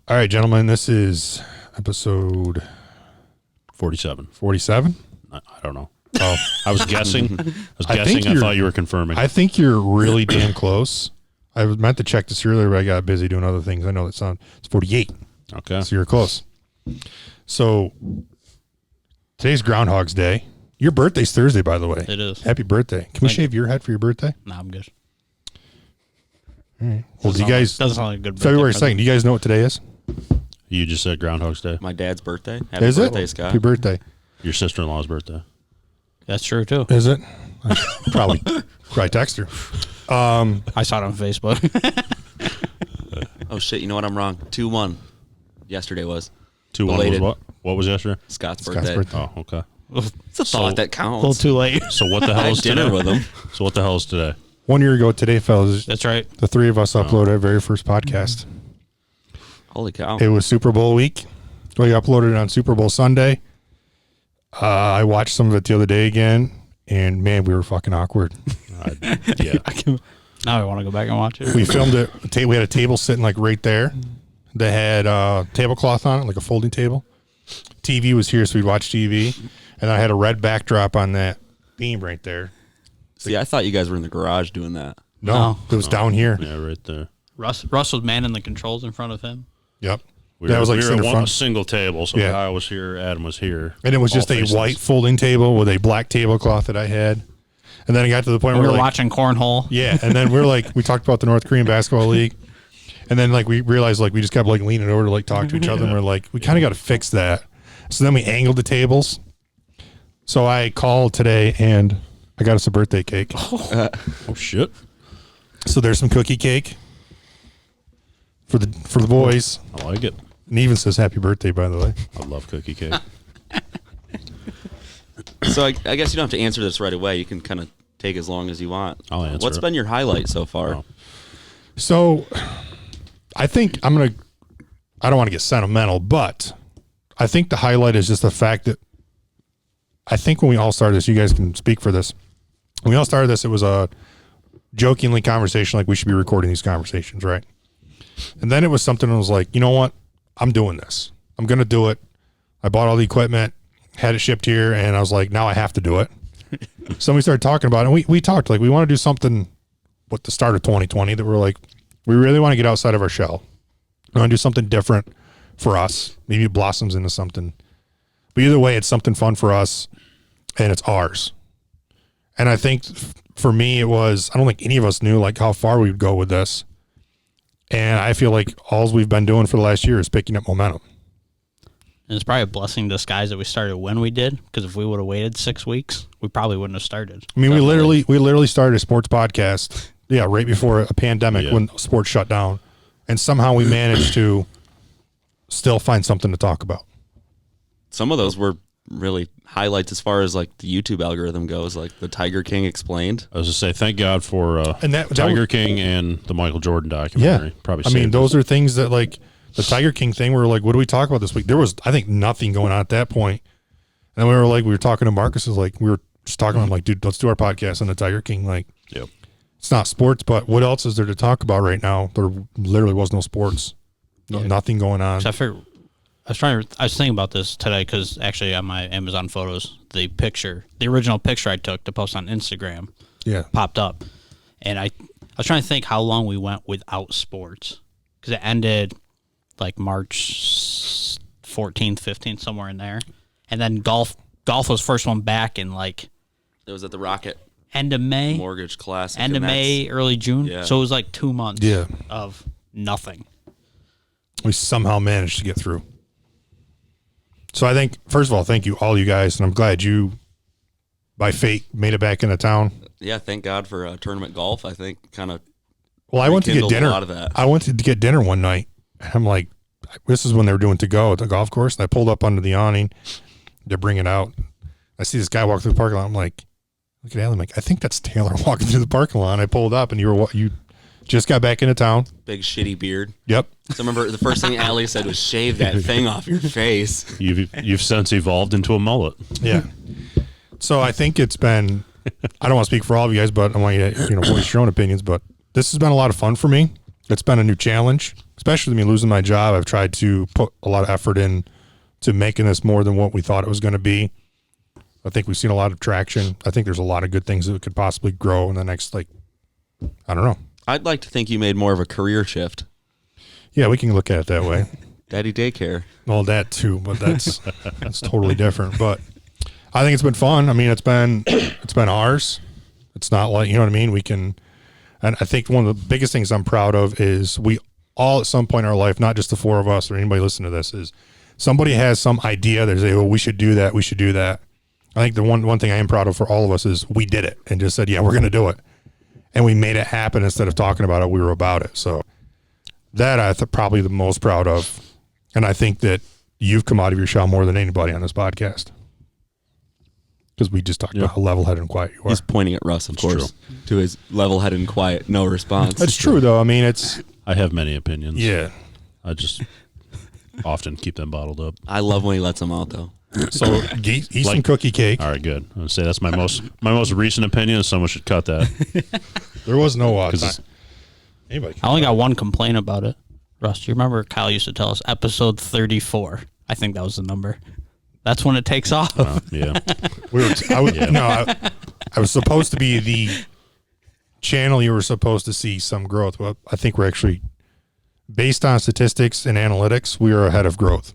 All right, gentlemen, this is episode 47. 47? I don't know. Oh, I was guessing. I thought you were confirming. I think you're really damn close. I meant to check this earlier, but I got busy doing other things. I know it's 48. Okay. So you're close. So today's Groundhog's Day. Your birthday's Thursday, by the way. It is. Happy birthday. Can we shave your head for your birthday? No, I'm good. All right. Well, do you guys, doesn't sound like a good birthday February present. 2nd, do you guys know what today is? You just said Groundhog's Day. My dad's birthday. Happy Is birthday, it? Scott. Happy birthday. Your sister-in-law's birthday. That's true too. Is it? I should probably text her. I saw it on Facebook. Oh, shit. You know what? I'm wrong. 2-1. Yesterday was. 2-1 was Belated. what? What was yesterday? Scott's Scott's birthday. birthday. Oh, okay. It's a thought that A little counts. too late. So what the I hell had is dinner today? with him. So what the hell is today? 1 year ago today, fellas, That's right. the three of us uploaded our very first podcast. Holy cow. It was Super Bowl week. We uploaded it on Super Bowl Sunday. I watched some of it the other day again, and man, we were fucking awkward. Yeah. Now I want to go back and watch it. We filmed it. We had a table sitting like right there that had a tablecloth on it, like a folding table. TV was here, so we'd watch TV, and I had a red backdrop on that beam right there. See, I thought you guys were in the garage doing that. No, it was down here. Yeah, right there. Russ was manning the controls in front of him. Yep. We That were, was like we were center at front. a single table, so Yeah. Kyle was here, Adam was here. And it was All just a faces. white folding table with a black tablecloth that I had. And then it got to the point We where were like, watching Cornhole. yeah, and then we're like, we talked about the North Korean basketball league, and then like we realized like we just kept like leaning over to like talk to each other, and we're like, we kind of got to fix that. So then we angled the tables. So I called today, and I got us a birthday cake. Oh, shit. So there's some cookie cake for the boys. I like it. And even says happy birthday, by the way. I love cookie cake. So I guess you don't have to answer this right away. You can kind of take as long as you want. I'll answer What's it. been your highlight so far? Oh. So I think I don't want to get sentimental, but I think the highlight is just the fact that I think when we all started this, you guys can speak for this. When we all started this, it was a jokingly conversation, like we should be recording these conversations, right? And then it was something that was like, you know what? I'm doing this. I'm going to do it. I bought all the equipment, had it shipped here, and I was like, now I have to do it. So we started talking about it, and we talked like we want to do something with the start of 2020 that we're like, we really want to get outside of our shell. We want to do something different for us. Maybe it blossoms into something. But either way, it's something fun for us, and it's ours. And I think for me, it was, I don't think any of us knew like how far we would go with this. And I feel like all we've been doing for the last year is picking up momentum. And it's probably a blessing in disguise that we started when we did, because if we would have waited 6 weeks, we probably wouldn't have started. I mean, we literally started a sports podcast, yeah, right before a pandemic when sports shut down. And somehow we managed to still find something to talk about. Some of those were really highlights as far as like the YouTube algorithm goes, like the Tiger King Explained. I was to say, thank God for And that Tiger was- King and the Michael Jordan documentary. Yeah. Probably. I mean, saved those us. are things that like the Tiger King thing, we were like, what do we talk about this week? There was, I think, nothing going on at that point. And we were talking to Marcus, is like, we were just talking, I'm like, dude, let's do our podcast on the Tiger King. Like, Yep. it's not sports, but what else is there to talk about right now? There literally was no sports, nothing going on. So I was thinking about this today because actually on my Amazon photos, the original picture I took to post on Instagram Yeah. popped up. And I was trying to think how long we went without sports, because it ended like March 14th, 15th, somewhere in there. And then golf was first one back in like It was at the Rocket end of May, Mortgage Classic. end of and that's- May, early June. Yeah. So it was like 2 months Yeah. of nothing. We somehow managed to get through. So I think, first of all, thank you, all you guys. And I'm glad you, by fate, made it back into town. Yeah, thank God for tournament golf. I think kind of. Well, I went to get rekindled a dinner. lot of that. I went to get dinner one night. And I'm like, this is when they were doing to go at the golf course. And I pulled up under the awning. They're bringing it out. I see this guy walk through the parking lot. I'm like, look at Alan. I'm like, I think that's Taylor walking through the parking lot. And I pulled up, and you Just got back into town. Big shitty beard. Yep. So remember the first thing Allie said was shave that thing off your face. You've since evolved into a mullet. Yeah. So I think it's been, I don't want to speak for all of you guys, but I want you to, voice your own opinions, but this has been a lot of fun for me. It's been a new challenge, especially with me losing my job. I've tried to put a lot of effort in to making this more than what we thought it was going to be. I think we've seen a lot of traction. I think there's a lot of good things that could possibly grow in the next, I don't know. I'd like to think you made more of a career shift. Yeah, we can look at it that way. Daddy daycare. Well, that too, but that's totally different. But I think it's been fun. I mean, it's been ours. It's not like, you know what I mean? We can, and I think one of the biggest things I'm proud of is we all at some point in our life, not just the four of us or anybody listening to this, is somebody has some idea. They say, well, we should do that. We should do that. I think the one thing I am proud of for all of us is we did it and just said, yeah, we're going to do it. And we made it happen. Instead of talking about it, we were about it. So that I'm probably the most proud of. And I think that you've come out of your shell more than anybody on this podcast. Because we just talked about how level-headed and quiet you are. He's pointing at Russ, of course, to his level-headed and quiet, no response. That's true, though. I mean, I have many opinions. Yeah. I just often keep them bottled up. I love when he lets them out, though. So eat some cookie cake. All right, good. I'm gonna say that's my most recent opinion. Someone should cut that. There was no anybody. I only got one complaint about it. Russ, do you remember Kyle used to tell us episode 34? I think that was the number. That's when it takes off. Yeah. I was supposed to be the channel you were supposed to see some growth. But I think we're actually, based on statistics and analytics, we are ahead of growth.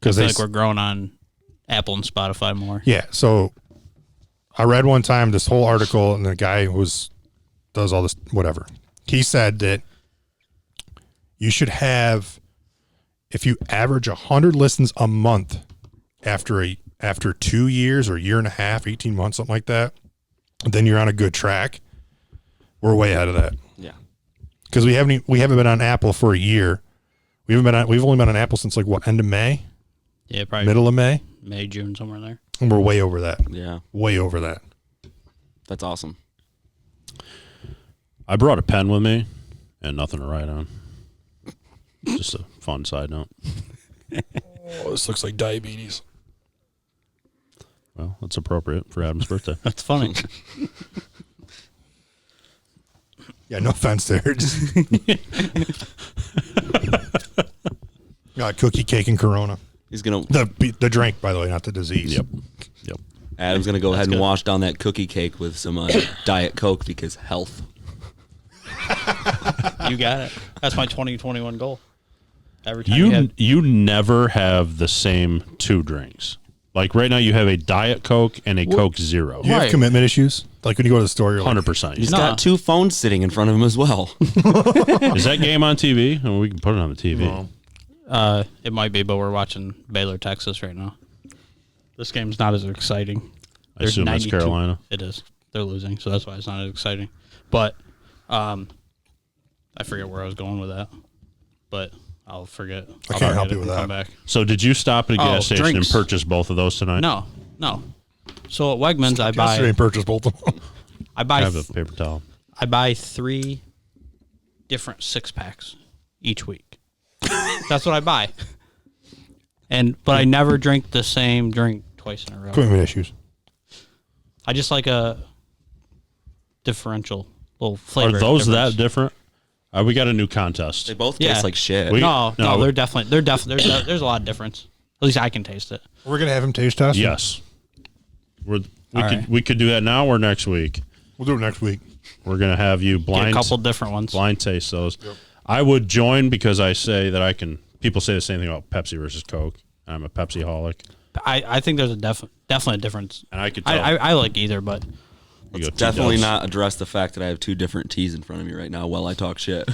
I feel like we're growing on Apple and Spotify more. Yeah. So I read one time this whole article, and the guy does all this, whatever. He said that you should have, if you average 100 listens a month after 2 years or a year and a half, 18 months, something like that, then you're on a good track. We're way ahead of that. Yeah. Because we haven't been on Apple for a year. We've only been on Apple since end of May? Yeah, probably middle of May, June, somewhere in there. And we're way over that. Yeah. Way over that. That's awesome. I brought a pen with me and nothing to write on. Just a fun side note. Oh, this looks like diabetes. Well, that's appropriate for Adam's birthday. That's funny. Yeah, no offense there. Got cookie cake and Corona. He's gonna the drink, by the way, not the disease. Yep. Adam's gonna go ahead and good. wash down that cookie cake with some Diet Coke because health. You got it. That's my 2021 goal. Every time You never have the same two drinks. Like right now, you have a Diet Coke and a Coke Zero. Do you have commitment issues? Like when you go to the store, you're like, 100%. He's got two phones sitting in front of him as well. Is that game on TV? Oh, we can put it on the TV. No. It might be, but we're watching Baylor, Texas right now. This game's not as exciting. I assume that's Carolina. It is. They're losing, so that's why it's not as exciting. But I forget where I was going with that. But I'll forget. I can't help you with that. Come back. So did you stop at a gas station drinks. and purchase both of those tonight? No. So at Wegmans, I buy. Yesterday, purchased both of them. I have a paper towel. I buy 3 different 6-packs each week. That's what I buy. But I never drink the same drink twice in a row. Commitment issues. I just like a differential little flavor. Are those difference. that different? We got a new contest. They both Yeah. taste like shit. No, No. they're definitely there's a lot of difference. At least I can taste it. We're gonna have him taste test. Yes. We right. could do that now or next week. We'll do it next week. We're gonna have you Get blind a couple different ones. blind taste those. Yep. I would join because I say that I can. People say the same thing about Pepsi versus Coke. I'm a Pepsi-holic. I think there's a definitely a difference. And I could tell. I like either, but You go two Definitely dubs. not address the fact that I have 2 different teas in front of me right now while I talk shit.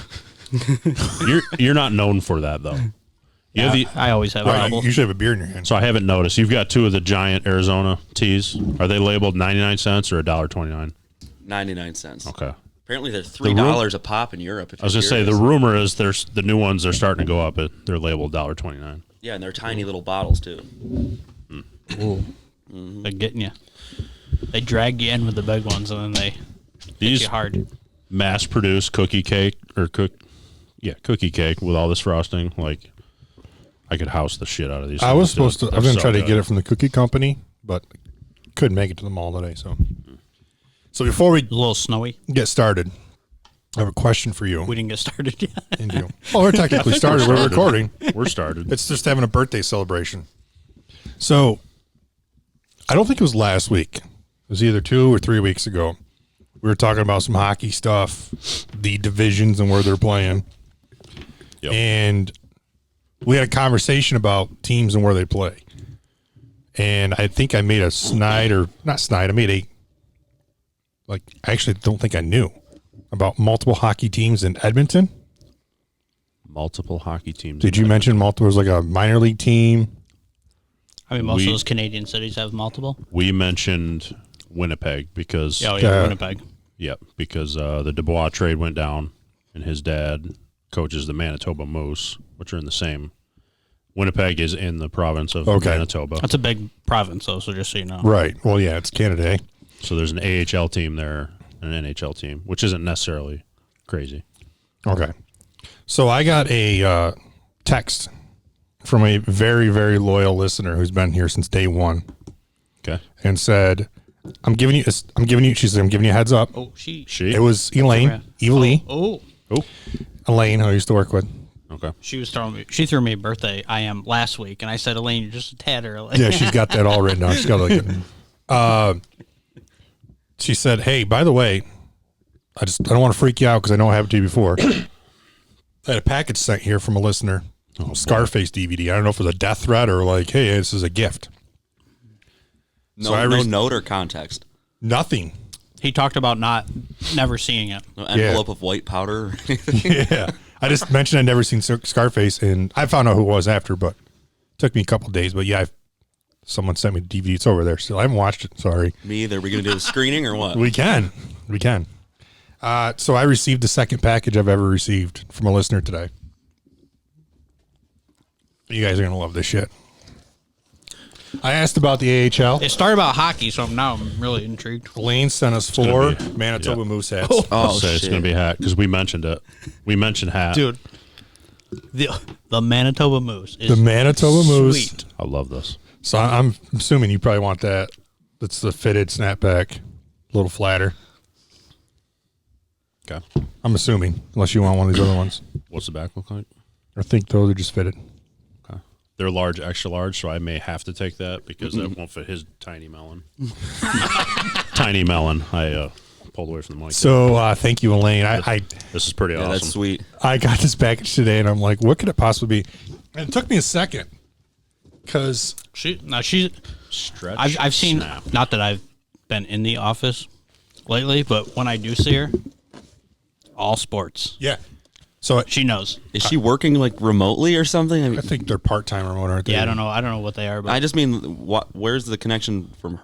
You're not known for that though. You have the, I always have a Right, double. you usually have a beer in your hand. so I haven't noticed. You've got 2 of the giant Arizona teas. Are they labeled 99 cents or $1.29? 99 cents. Okay. Apparently they're $3 a pop in Europe. If I was gonna say the rumor is there's the new ones are starting to go up. They're labeled $1.29. Yeah, and they're tiny little bottles too. They're getting you. They drag you in with the big ones, and then they hit you hard. mass-produced cookie cake cookie cake with all this frosting. Like, I could house the shit out of these. I was supposed to. I was going to try to good. get it from the cookie company, but couldn't make it to the mall today. So before we A little snowy. get started, I have a question for you. We didn't get started yet. Well, we're technically started. We're recording. We're started. It's just having a birthday celebration. So, I don't think it was last week. It was either 2 or 3 weeks ago. We were talking about some hockey stuff, the divisions and where they're playing. Yep. And we had a conversation about teams and where they play. And I think I made a I made I actually don't think I knew about multiple hockey teams in Edmonton. Multiple hockey teams. Did you mention multiple? It was like a minor league team. I mean, most of those Canadian cities have multiple. We mentioned Winnipeg because Winnipeg. Yep, because the Dubois trade went down, and his dad coaches the Manitoba Moose, which are in the same. Winnipeg is in the province of Manitoba. That's a big province, though, so just so you know. Right. Well, yeah, it's Canada. Eh? So there's an AHL team there and an NHL team, which isn't necessarily crazy. Okay. So I got a text from a very, very loyal listener who's been here since day one. Okay. And said, she said, I'm giving you a heads up. Oh, she. It was Elaine, Lee. Oh. Elaine, who I used to work with. Okay. She threw me a birthday last week, and I said, Elaine, you're just a tad early. Yeah, she's got that all written down. She's got she said, hey, by the way, I don't want to freak you out because I know it happened to you before. I had a package sent here from a listener, Scarface DVD. I don't know if it was a death threat or like, hey, this is a gift. No note or context. Nothing. He talked about never seeing it. No envelope of white powder or anything. Yeah. I just mentioned I'd never seen Scarface, and I found out who it was after, but it took me a couple of days. But yeah, someone sent me the DVD. It's over there still. I haven't watched it. Sorry. Me either. Are we going to do a screening or what? We can. So I received the second package I've ever received from a listener today. You guys are going to love this shit. I asked about the AHL. It started about hockey, so now I'm really intrigued. Lane sent us 4 Manitoba Moose hats. I'll say it's going to be hat because we mentioned it. We mentioned hat. Dude, the Manitoba Moose is The Manitoba Moose. sweet. I love this. So I'm assuming you probably want that. That's the fitted snapback, a little flatter. Okay. I'm assuming, unless you want one of these other ones. What's the back look like? I think those are just fitted. Okay. They're large, extra large, so I may have to take that because that won't fit his tiny melon. Tiny melon. I pulled away from the mic. So thank you, Elaine. This is pretty awesome. That's sweet. I got this package today, and I'm like, what could it possibly be? And it took me a second because She's. Stretch. I've seen. snap. Not that I've been in the office lately, but when I do see her, all sports. yeah. So She knows. Is she working like remotely or something? I mean, I think they're part-time remote, aren't they? Yeah, I don't know. I don't know what they are, but I just mean, where's the connection from her?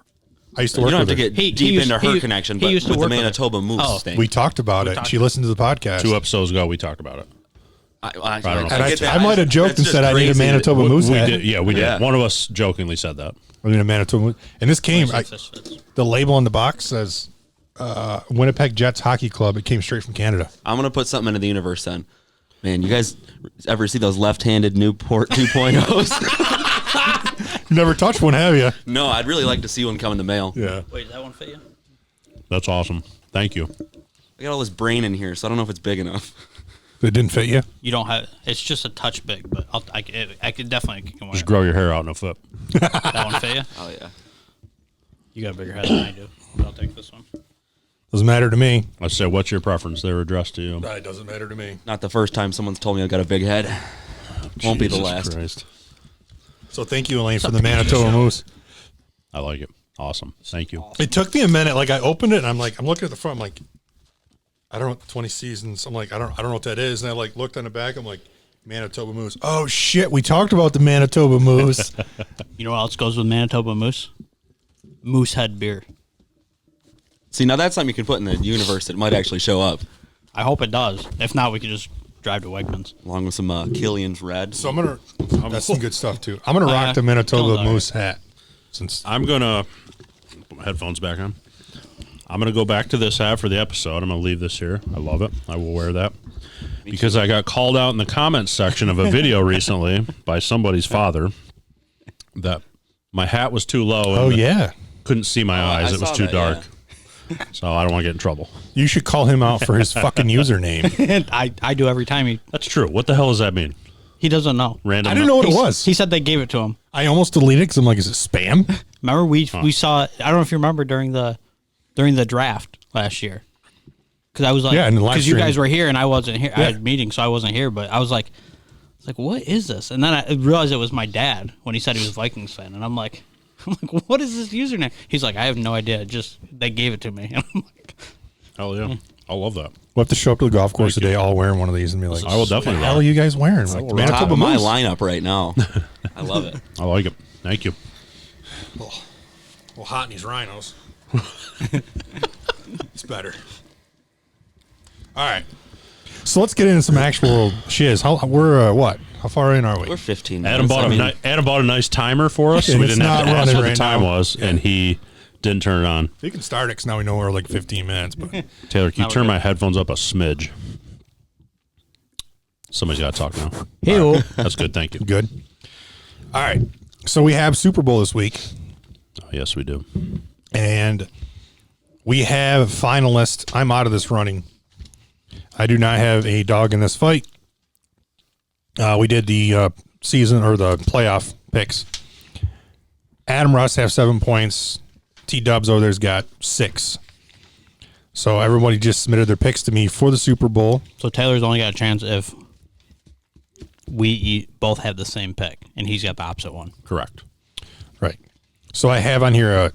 I used to You work don't have with to her. get deep into her connection, but used to with the work with her. Manitoba Moose Oh. thing. We talked about it. She listened to the podcast. 2 episodes ago, we talked about it. I don't know. And get that. I might have joked That's and just said I need a crazy that- Manitoba Moose We hat. did. Yeah, we did. Yeah. One of us jokingly said that. I need a Manitoba Moose. And this came, the label on the box says Winnipeg Jets Hockey Club. It came straight from Canada. I'm going to put something into the universe then. Man, you guys ever see those left-handed Newport 2.0s? You never touched one, have you? No, I'd really like to see one come in the mail. Yeah. Wait, that one fit you? That's awesome. Thank you. I got all this brain in here, so I don't know if it's big enough. It didn't fit you? You don't have. It's just a touch big, but I could definitely wear Just it. grow your hair out in a foot. That one fit you? Oh, yeah. You got a bigger head than I do. But I'll take this one. Doesn't matter to me. Let's say, what's your preference? They were addressed to you. It doesn't matter to me. Not the first time someone's told me I've got a big head. Won't be the Jesus last. Christ. So thank you, Elaine, for the Manitoba Moose. I like it. Awesome. Thank you. It took me a minute. Like I opened it and I'm looking at the front. I'm like, I don't know, 20 seasons. I'm like, I don't know what that is. And I looked on the back. I'm like, Manitoba Moose. Oh shit. We talked about the Manitoba Moose. You know what else goes with Manitoba Moose? Moosehead beer. See, now that's something you can put in the universe that might actually show up, I hope it does. If not, we could just drive to Wegmans. along with some Killian's Red. So I'm going to, that's some good stuff too. I'm going to rock the Manitoba Killing Moose hat. Since I'm going to put my headphones back on. I'm going to go back to this hat for the episode. I'm going to leave this here. I love it. I will wear that. Because I got called out in the comments section of a video recently by somebody's father that my hat was too low. Oh, And yeah. couldn't see my eyes. I It was saw too that, dark. So I don't want to get in trouble. You should call him out for his fucking username. I do every time. That's true. What the hell does that mean? He doesn't know. Random. I didn't know what it was. He said they gave it to him. I almost deleted it because I'm like, is it spam? Remember we saw it. I don't know if you remember during the draft last year. Because I was like, Yeah, in the live because you stream. guys were here and I wasn't here. I Yeah. had meetings, so I wasn't here. But I was like, what is this? And then I realized it was my dad when he said he was a Vikings fan, and I'm like, what is this username? He's like, I have no idea. Just they gave it to me. And I'm like, Hell yeah. I love that. We'll have to show up to the golf course today all wearing one of these and be like, I will definitely what the wear hell it. are you guys wearing? Like, Top Manitoba of my Moose. lineup right now. I love it. I like it. Thank you. Well, hot in these rhinos. It's better. All right. So let's get into some actual shiz. We're what? How far in are we? We're 15 Adam minutes. bought a nice timer for us, so And we it's didn't have not to ask running what the right time now. was, and he didn't turn it on. You can start it because now we know we're like 15 minutes. But Taylor, can you we're turn good. my headphones up a smidge? Somebody's got to talk now. hey, That's good. Thank you. good. All right. So we have Super Bowl this week, Oh, yes, we do. and we have finalists. I'm out of this running. I do not have a dog in this fight. We did the season or the playoff picks. Adam Russ have 7 points. T Dubs over there's got 6. So everybody just submitted their picks to me for the Super Bowl. So Taylor's only got a chance if we both have the same pick, and he's got the opposite one. Correct. Right. So I have on here,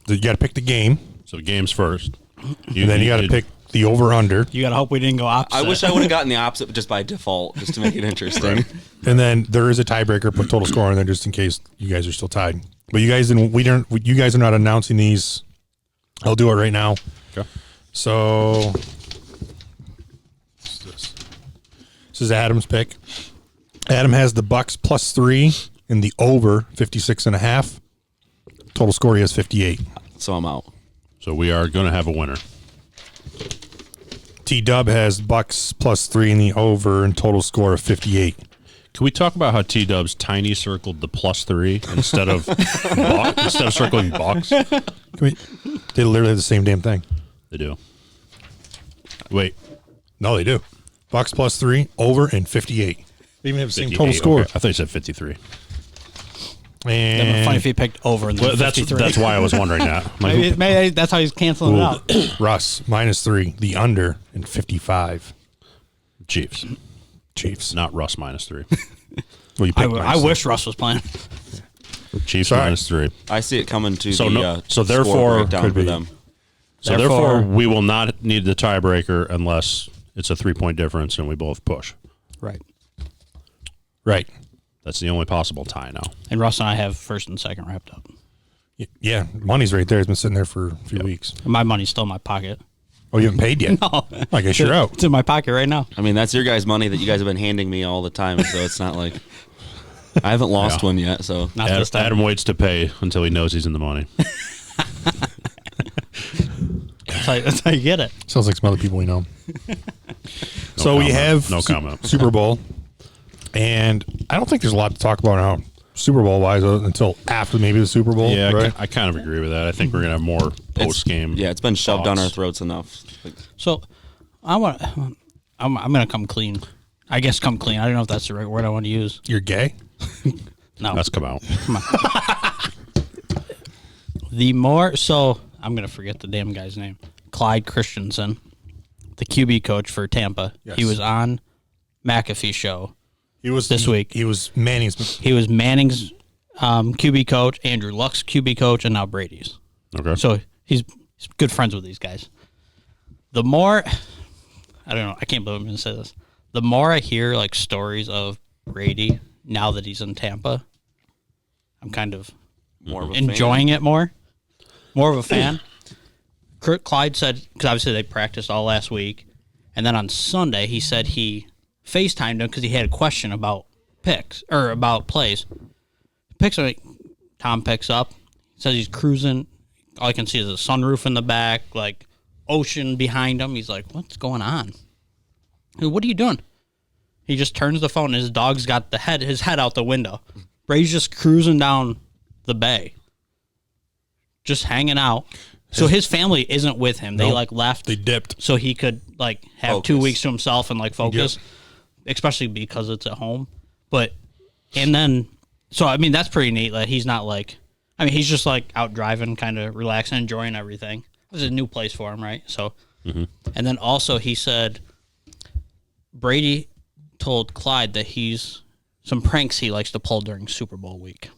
you got to pick the game, So games first. and then you got to did- pick the over-under. You got to hope we didn't go opposite. I wish I would have gotten the opposite just by default, just to make it interesting. And then there is a tiebreaker, put total score in there just in case you guys are still tied. But you guys didn't. You guys are not announcing these. I'll do it right now. Okay. So what's this? This is Adam's pick. Adam has the Bucks +3 and the over 56.5. Total score he has 58. So I'm out. So we are going to have a winner. T Dub has Bucks +3 and the over and total score of 58. Can we talk about how T Dubs tiny circled the +3 instead of instead of circling box? They literally have the same damn thing. They do. Wait, No, they do. Bucks +3, over, and 58. They even have the same 58, total score. okay. I thought you said 53. That'd be And funny if he picked over and then Well, that's 53. why I was wondering that. I'm like, Maybe that's how he's canceling it out. Russ -3, the under, and 55. Chiefs, Chiefs. not Russ -3. Well, you I, picked I -3. wish Russ was playing. Chiefs Sorry. -3. I see it coming to So the no- so score therefore- breakdown Could for be. them. So Therefore- therefore, we will not need the tiebreaker unless it's a 3-point difference and we both push. Right. Right. That's the only possible tie now. And Russ and I have first and second wrapped up. Yeah, money's right there. It's been sitting there for a few weeks. And my money's still in my pocket. Oh, you haven't paid yet? No. I guess you're out. It's in my pocket right now. I mean, that's your guys' money that you guys have been handing me all the time, so it's not like I haven't lost Yeah. one yet. So Not this time. Adam waits to pay until he knows he's in the money. That's how you get it. Sounds like some other people we know. So we comment. have No comment. Super Bowl, and I don't think there's a lot to talk about now, Super Bowl wise, until after maybe the Super Bowl. Yeah, right? I kind of agree with that. I think we're gonna have more post game. yeah, it's been shoved down our thoughts. throats enough. Like, So I'm gonna come clean. I guess come clean. I don't know if that's the right word I want to use. You're gay? No. Let's come out. So I'm gonna forget the damn guy's name. Clyde Christensen, the QB coach for Tampa. Yes. He was on McAfee's show. He was This week. He was Manning's. He was Manning's QB coach, Andrew Luck's QB coach, and now Brady's. Okay. So he's good friends with these guys. The more, I don't know, I can't believe I'm going to say this. The more I hear like stories of Brady now that he's in Tampa, I'm kind of more of a enjoying it more. More of a fan. Clyde said, because obviously they practiced all last week, and then on Sunday he said he FaceTimed him because he had a question about picks or about plays. Tom picks up, says he's cruising all I can see is a sunroof in the back, like ocean behind him. He's like, what's going on? What are you doing? He just turns the phone. His dog's got his head out the window. Brady's just cruising down the bay, just hanging out. So his family isn't with him. They like left. They dipped. So he could like have Focus. 2 weeks to himself and like focus, especially because it's at home. But, and then, so I mean, that's pretty neat. Like he's not like, I mean, he's just like out driving, kind of relaxing, enjoying everything. It was a new place for him, right? So, and then also he said, Brady told Clyde that he's some pranks he likes to pull during Super Bowl week.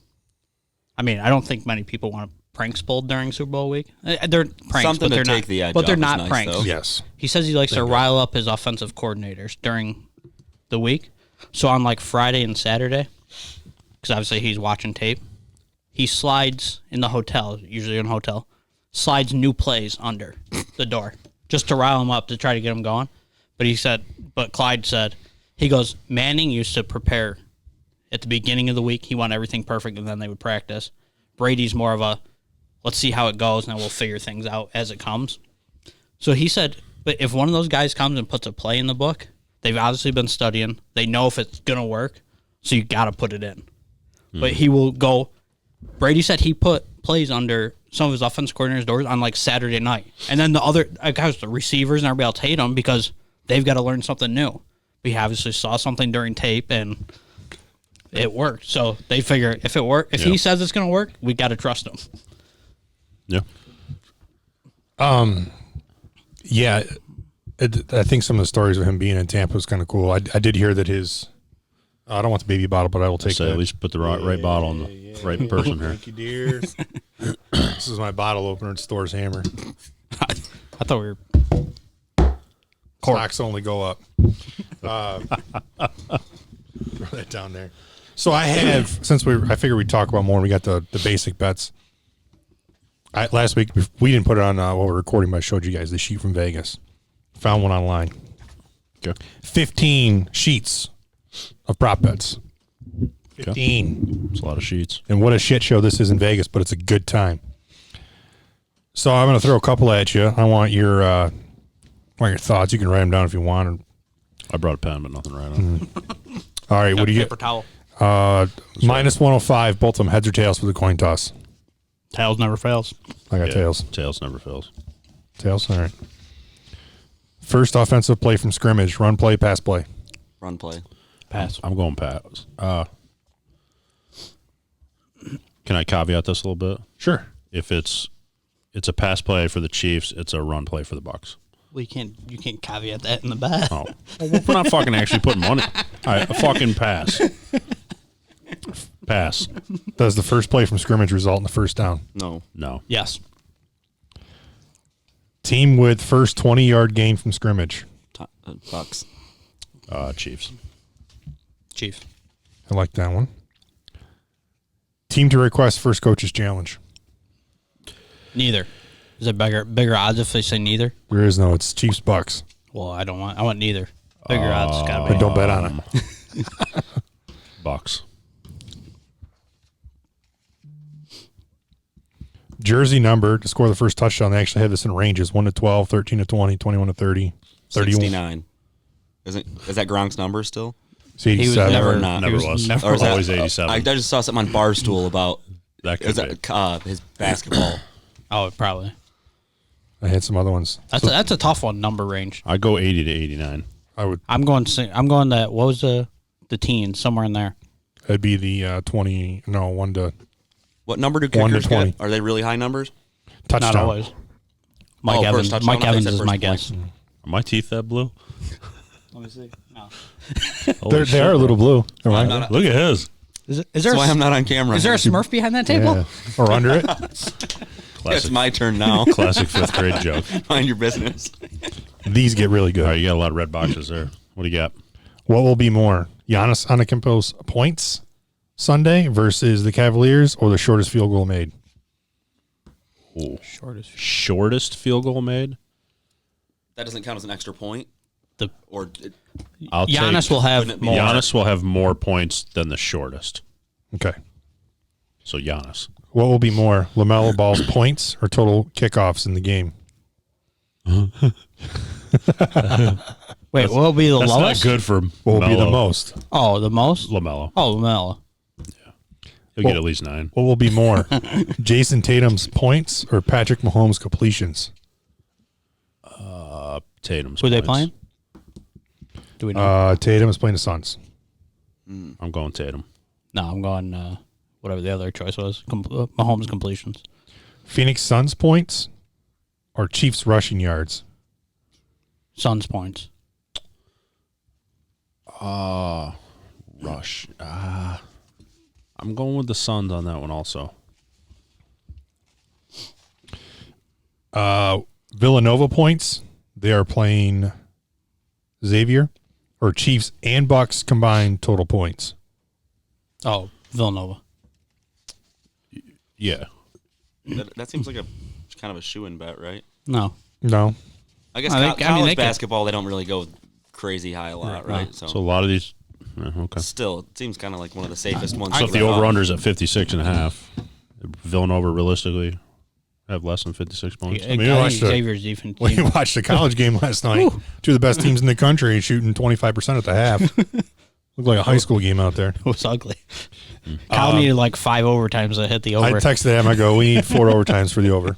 I mean, I don't think many people want pranks pulled during Super Bowl week. They're pranks, Something but they're to take not. the edge But they're off is not nice, pranks. though. Yes. He says he likes to rile up his offensive coordinators during the week. So on like Friday and Saturday, because obviously he's watching tape, he slides in the hotel, usually in a hotel, slides new plays under the door just to rile him up to try to get him going. But Clyde said, he goes, Manning used to prepare at the beginning of the week. He wanted everything perfect, and then they would practice. Brady's more of a, let's see how it goes, and then we'll figure things out as it comes. So he said, but if one of those guys comes and puts a play in the book, they've obviously been studying. They know if it's going to work, so you got to put it in. But he will go. Brady said he put plays under some of his offense coordinators' doors on like Saturday night. And then the other guys, the receivers and everybody else hate them because they've got to learn something new. We obviously saw something during tape and it worked. So they figure if it work, if he says it's going to work, we got to trust him. Yeah. Yeah. I think some of the stories of him being in Tampa was kind of cool. I did hear that I don't want the baby bottle, but I will take So that. at least put the right bottle on the right person here. Thank you, dear. This is my bottle opener at Store's Hammer. I thought we were. Stocks only go up. Throw that down there. So I have, since I figured we'd talk about more, and we got the basic bets. Last week, we didn't put it on while we were recording, but I showed you guys the sheet from Vegas. Found one online. Okay. 15 sheets of prop bets. 15. It's a lot of sheets. And what a shit show this is in Vegas, but it's a good time. So I'm going to throw a couple at you. I want your thoughts. You can write them down if you want. Or, I brought a pen, but nothing right on. all right, what do you Paper towel. minus 105, both of them heads or tails for the coin toss. Tails never fails. I got tails. Tails never fails. Tails, all right. First offensive play from scrimmage, run play, pass play. Run play. Pass. I'm going pass. Can I caveat this a little bit? Sure. If it's a pass play for the Chiefs, it's a run play for the Bucks. Well, you can't caveat that in the back. Oh, well, we're not fucking actually putting money. All right, a fucking pass. Pass. Does the first play from scrimmage result in the first down? No. No. Yes. Team with first 20-yard gain from scrimmage. Bucks. Chiefs. Chief. I like that one. Team to request first coach's challenge. Neither. Is it bigger odds if they say neither? There is no. It's Chiefs Bucks. Well, I want neither. Bigger odds has got to But be. don't bet on it. Bucks. Jersey number to score the first touchdown. They actually have this in ranges: 1 to 12, 13 to 20, 21 to 30, 31. 69. Is that Gronk's number still? It's 87. He was Never never, not. he Never was. Never Or is that- Always 87. I just saw something on Barstool about That could be. his basketball. Oh, probably. I had some other ones. That's a tough one. Number range. I go 80 to 89. I would. I'm going that. What was the teens somewhere in there? That'd be the 20. No, 1 to What number do 1 to kickers 20. get? Are they really high numbers? touchdown. Not always. Mike first touchdown? Mike I thought you Evans said is first my play. guess. Are my teeth that blue? Let me see. No. Holy They are a little blue. Am I? not- Look at his. Is there That's why I'm not on camera. is there a Smurf behind that table? Yeah. Or under it. It's Classic, my turn now. classic fifth grade joke. Mind your business. These get really good. All right, you got a lot of red boxes there. What do you got? What will be more? Giannis Antetokounmpo's points Sunday versus the Cavaliers, or the shortest field goal made? Ooh. Shortest field goal made? That doesn't count as an extra point. Or I'll Giannis take, will have Wouldn't it be more. Giannis will have more points than the shortest. Okay. So Giannis. What will be more, LaMelo Ball's points or total kickoffs in the game? Wait, what will be the That's lowest? not good for What will be the Melo. most? Oh, the most? LaMelo. Oh, LaMelo. He'll get at least 9. What will be more, Jason Tatum's points or Patrick Mahomes' completions? Tatum's Who are they points. playing? Do we know? Tatum is playing the Suns. I'm going Tatum. No, I'm going whatever the other choice was. Mahomes completions. Phoenix Suns points or Chiefs rushing yards? Suns points. Rush. I'm going with the Suns on that one also. Villanova points. They are playing Xavier, or Chiefs and Bucks combined total points. Oh, Villanova. Yeah. That seems like a kind of a shoe-in bet, right? No. No. I guess I think- college they could- basketball, they don't really go crazy high a lot, right? So a lot of these. Okay. Still, it seems kind of like one of the safest ones. So to if the bet on. over-under is at 56.5, Villanova realistically have less than 56 points. I mean, think watch the- Xavier's defense. When you watched the college game last night, two of the best teams in the country shooting 25% at the half. Looked like a high school game out there. It was ugly. Kyle needed like 5 overtimes to hit the I over. texted him. I go, we need 4 overtimes for the over.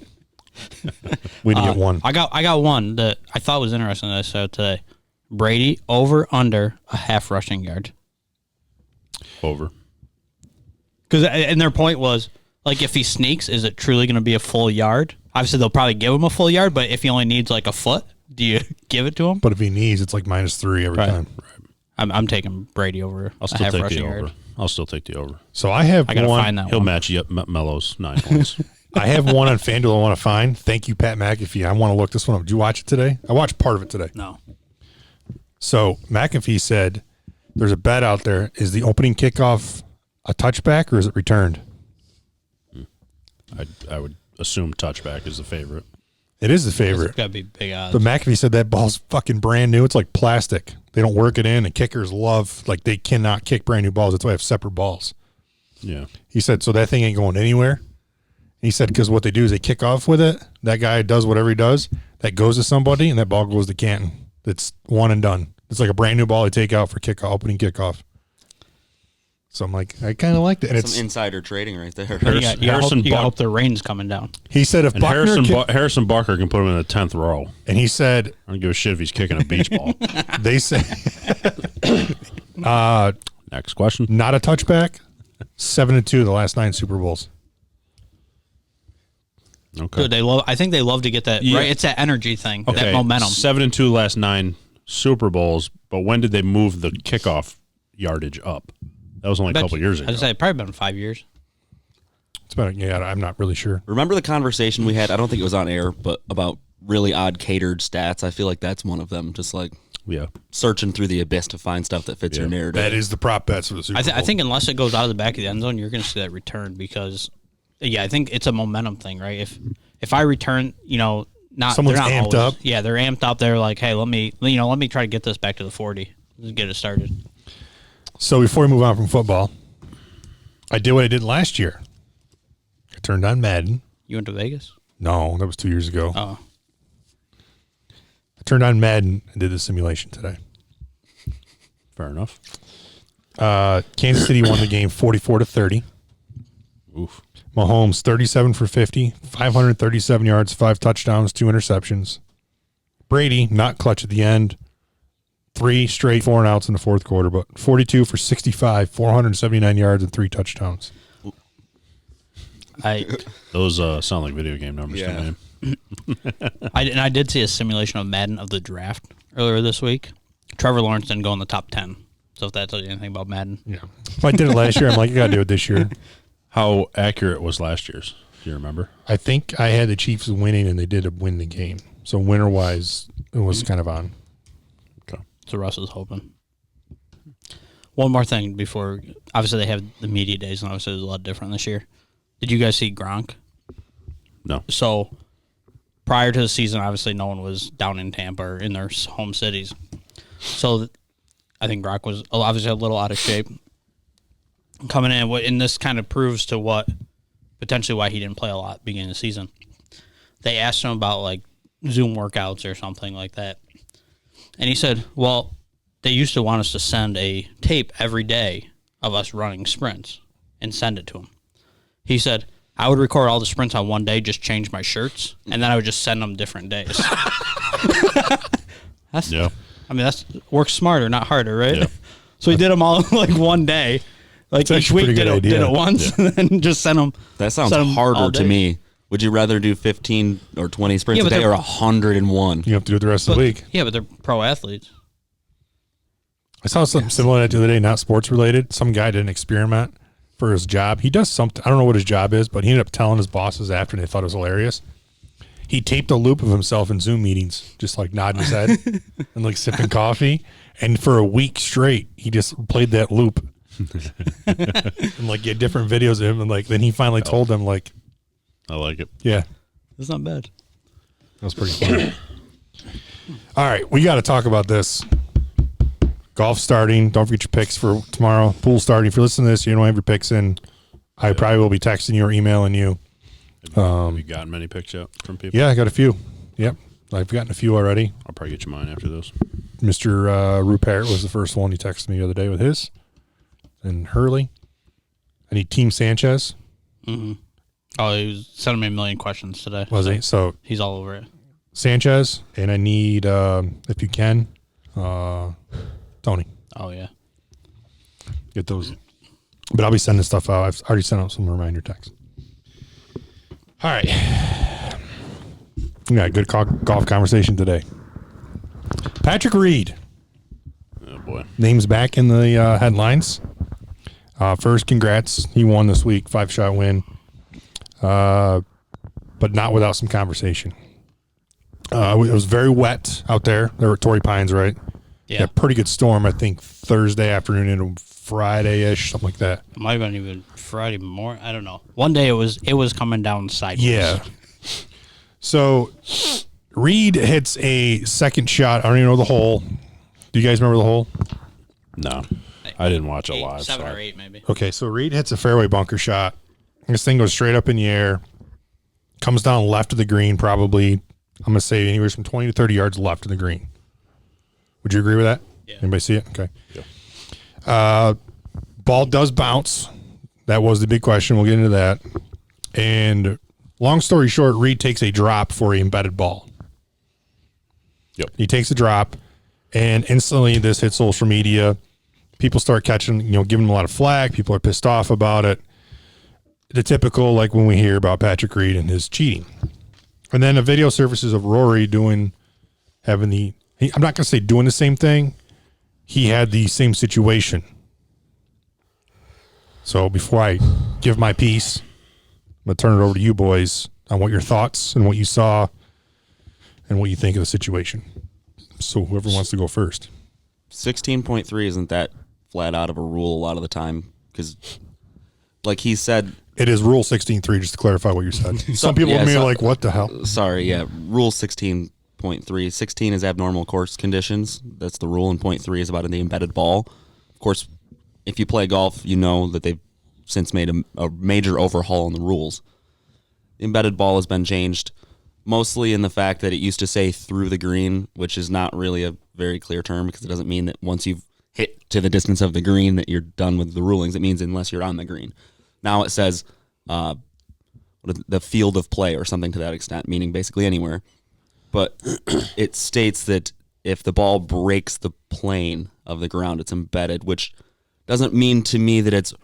We need to get one. I got one that I thought was interesting that I saw today. Brady over under a half rushing yard. Over. Because and their point was like if he sneaks, is it truly going to be a full yard? Obviously, they'll probably give him a full yard, but if he only needs like a foot, do you give it to him? But if he needs, it's like -3 every Right. time. I'm taking Brady over I'll a still half take the rushing over. yard. I'll still take the over. So I have I gotta one. find that He'll one. match Melo's 9 points. I have one on FanDuel I want to find. Thank you, Pat McAfee. I want to look this one up. Did you watch it today? I watched part of it today. No, So McAfee said there's a bet out there. Is the opening kickoff a touchback or is it returned? I would assume touchback is the favorite. It is the it's favorite. got to be big odds. But McAfee said that ball's fucking brand new. It's like plastic. They don't work it in, and kickers love, like, they cannot kick brand new balls. That's why I have separate balls. Yeah. He said, so that thing ain't going anywhere. He said, because what they do is they kick off with it. That guy does whatever he does. That goes to somebody, and that ball goes to Canton. It's one and done. It's like a brand new ball they take out for opening kickoff. So I'm like, I kind of liked it. And Some insider trading right there. you got Harrison to Buck- hope the rain's coming down. he said if And Buckner Harrison Barker can put him in the 10th row. and he said I don't give a shit if he's kicking a beach ball. they say Next question. not a touchback. 7-2 the last 9 Super Bowls. Okay. Dude, I think they love to get that Yeah. right. It's that energy thing, Okay. that momentum. 7-2 last 9 Super Bowls, but when did they move the kickoff yardage up? That was only a couple years ago. I'd say probably been 5 years. It's about I'm not really sure. Remember the conversation we had? I don't think it was on air, but about really odd catered stats. I feel like that's one of them. Just like Yeah. searching through the abyss to find stuff that fits your narrative. That is the prop bets for the Super Bowl. I think unless it goes out of the back of the end zone, you're going to see that return because, I think it's a momentum thing, right? If I return, not Someone's they're not amped always- up. Yeah, they're amped up. They're like, hey, let me try to get this back to the 40. Let's get it started. So before we move on from football, I did what I did last year. I turned on Madden. You went to Vegas? No, that was 2 years ago. Oh, I turned on Madden and did the simulation today. Fair enough. Kansas City won the game 44-30. Oof. Mahomes 37 for 50, 537 yards, 5 touchdowns, 2 interceptions. Brady not clutch at the end. 3 straight 4-and-outs in the fourth quarter, but 42 for 65, 479 yards and 3 touchdowns. Those sound like video game numbers Yeah. to me. I did see a simulation of Madden of the draft earlier this week. Trevor Lawrence didn't go in the top 10. So if that tells you anything about Madden. Yeah. If I did it last year, I'm like, you got to do it this year. How accurate was last year's? Do you remember? I think I had the Chiefs winning, and they did win the game. So winner-wise, it was kind of on. Okay. So Russ is hoping. One more thing before, obviously they have the media days, and obviously it's a lot different this year. Did you guys see Gronk? No. So prior to the season, obviously no one was down in Tampa or in their home cities. So I think Gronk was obviously a little out of shape. coming in, and this kind of proves to what potentially why he didn't play a lot beginning of the season. They asked him about like Zoom workouts or something like that, and he said, "Well, they used to want us to send a tape every day of us running sprints and send it to him." He said, "I would record all the sprints on one day, just change my shirts, and then I would just send them different days." Yeah. I mean, that's works smarter, not harder, right? Yeah. So he did them all in like one day. Like That's each actually a week pretty good did idea. it once and then just send them. That sounds send 'em all harder to day. me. Would you rather do 15 or 20 sprints Yeah, a but day they're- or 101? You have to do it the rest of But, the week. yeah, but they're pro athletes. I saw something similar to that the other day, not sports related. Some guy did an experiment for his job. He does something. I don't know what his job is, but he ended up telling his bosses after, and they thought it was hilarious. He taped a loop of himself in Zoom meetings, just like nodding his head and like sipping coffee. And for a week straight, he just played that loop. And like get different videos of him. And like then he finally told them, like, I like it. yeah, That's not bad. that was pretty funny. All right, we got to talk about this. Golf starting. Don't forget your picks for tomorrow. Pool starting. If you're listening to this, you don't have your picks in. I probably will be texting you or emailing you. Have you gotten many picks out from people? Yeah, I got a few. Yep, I've gotten a few already. I'll probably get you mine after this. Mr. Rupert was the first one. He texted me the other day with his. And Hurley. I need Team Sanchez. Oh, he was sending me a million questions today. Was he? So He's all over it. Sanchez, and I need, if you can, Tony. Oh, yeah. Get those. But I'll be sending stuff out. I've already sent out some reminder texts. All right. We got a good golf conversation today. Patrick Reed. Oh, boy. Name's back in the headlines. First, congrats. He won this week, 5-shot win. But not without some conversation. It was very wet out there. There were Torrey Pines, right? Yeah. Pretty good storm, I think, Thursday afternoon into Friday-ish, something like that. It might have been even Friday morning. I don't know. One day it was coming down sideways. Yeah. So Reed hits a second shot. I don't even know the hole. Do you guys remember the hole? No. I didn't watch it live. 7 so or 8 maybe. Okay, so Reed hits a fairway bunker shot. This thing goes straight up in the air, comes down left of the green, probably, I'm going to say anywhere from 20 to 30 yards left of the green. Would you agree with that? Yeah. Anybody see it? Okay. Ball does bounce. That was the big question. We'll get into that. And long story short, Reed takes a drop for an embedded ball. Yep. He takes a drop, and instantly this hits social media. People start catching, giving him a lot of flack. People are pissed off about it. The typical, like when we hear about Patrick Reed and his cheating. And then a video surfaces of Rory I'm not going to say doing the same thing. He had the same situation. So before I give my piece, I'm going to turn it over to you boys on what your thoughts and what you saw and what you think of the situation. So whoever wants to go first. 16.3 isn't that flat out of a rule a lot of the time because, like he said, It is Rule 16.3, just to clarify what you said. Some people may be like, what the hell? sorry, yeah, Rule 16.3. 16 is abnormal course conditions. That's the rule, and 0.3 is about the embedded ball. Of course, if you play golf, you know that they've since made a major overhaul in the rules. The embedded ball has been changed mostly in the fact that it used to say through the green, which is not really a very clear term because it doesn't mean that once you've hit to the distance of the green that you're done with the rulings. It means unless you're on the green. Now it says the field of play or something to that extent, meaning basically anywhere. But it states that if the ball breaks the plane of the ground, it's embedded, which doesn't mean to me that it's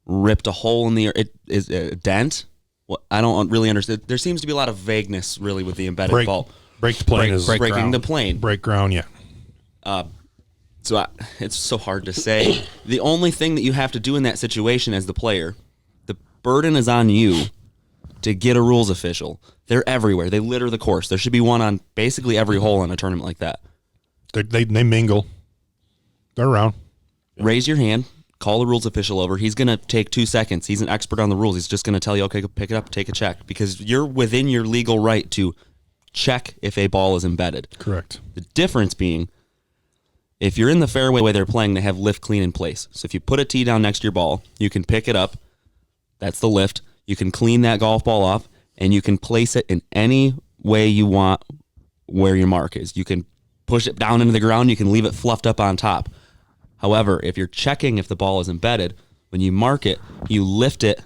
ripped a hole in the air. It is a dent. Well, I don't really understand. There seems to be a lot of vagueness, really, with the embedded ball. Break the plane is break Breaking ground. the plane. break ground, yeah. It's so hard to say. The only thing that you have to do in that situation as the player, the burden is on you to get a rules official. They're everywhere. They litter the course. There should be one on basically every hole in a tournament like that. They mingle. They're around. Raise your hand. Call the rules official over. He's going to take 2 seconds. He's an expert on the rules. He's just going to tell you, okay, go pick it up, take a check. Because you're within your legal right to check if a ball is embedded. Correct. The difference being, If you're in the fairway where they're playing, they have lift clean in place. So if you put a tee down next to your ball, you can pick it up. That's the lift. You can clean that golf ball off, and you can place it in any way you want where your mark is. You can push it down into the ground. You can leave it fluffed up on top. However, if you're checking if the ball is embedded, when you mark it, you lift it,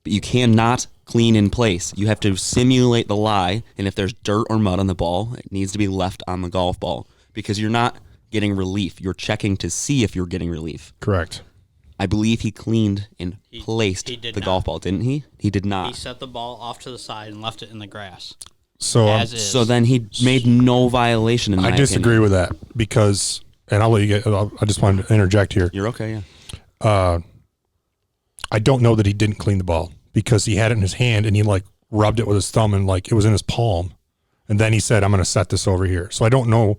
but you cannot clean in place. You have to simulate the lie, and if there's dirt or mud on the ball, it needs to be left on the golf ball because you're not getting relief. You're checking to see if you're getting relief. Correct. I believe he cleaned and placed he did the not. golf ball, didn't he? He did not. He set the ball off to the side and left it in the grass. So As is. So then he made no violation in my I disagree opinion. with that because, and I'll let you get. I just wanted to interject here. You're okay, yeah. I don't know that he didn't clean the ball because he had it in his hand and he like rubbed it with his thumb and like it was in his palm, and then he said, "I'm going to set this over here." So I don't know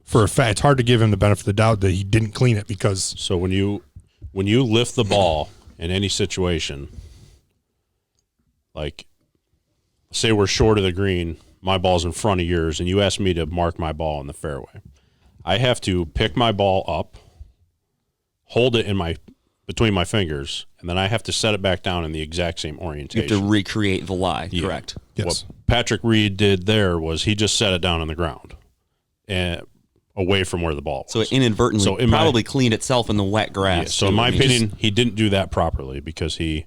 for a fact. It's hard to give him the benefit of the doubt that he didn't clean it because So when you lift the ball in any situation, like say we're short of the green, my ball's in front of yours, and you ask me to mark my ball in the fairway, I have to pick my ball up, hold it in between my fingers, and then I have to set it back down in the exact same You orientation. have to recreate the lie, correct? yes, What Patrick Reed did there was he just set it down on the ground and away from where the ball was. So it inadvertently So in my- probably cleaned itself in the wet grass. Yeah, so too. in my I mean, opinion, he didn't do that properly because he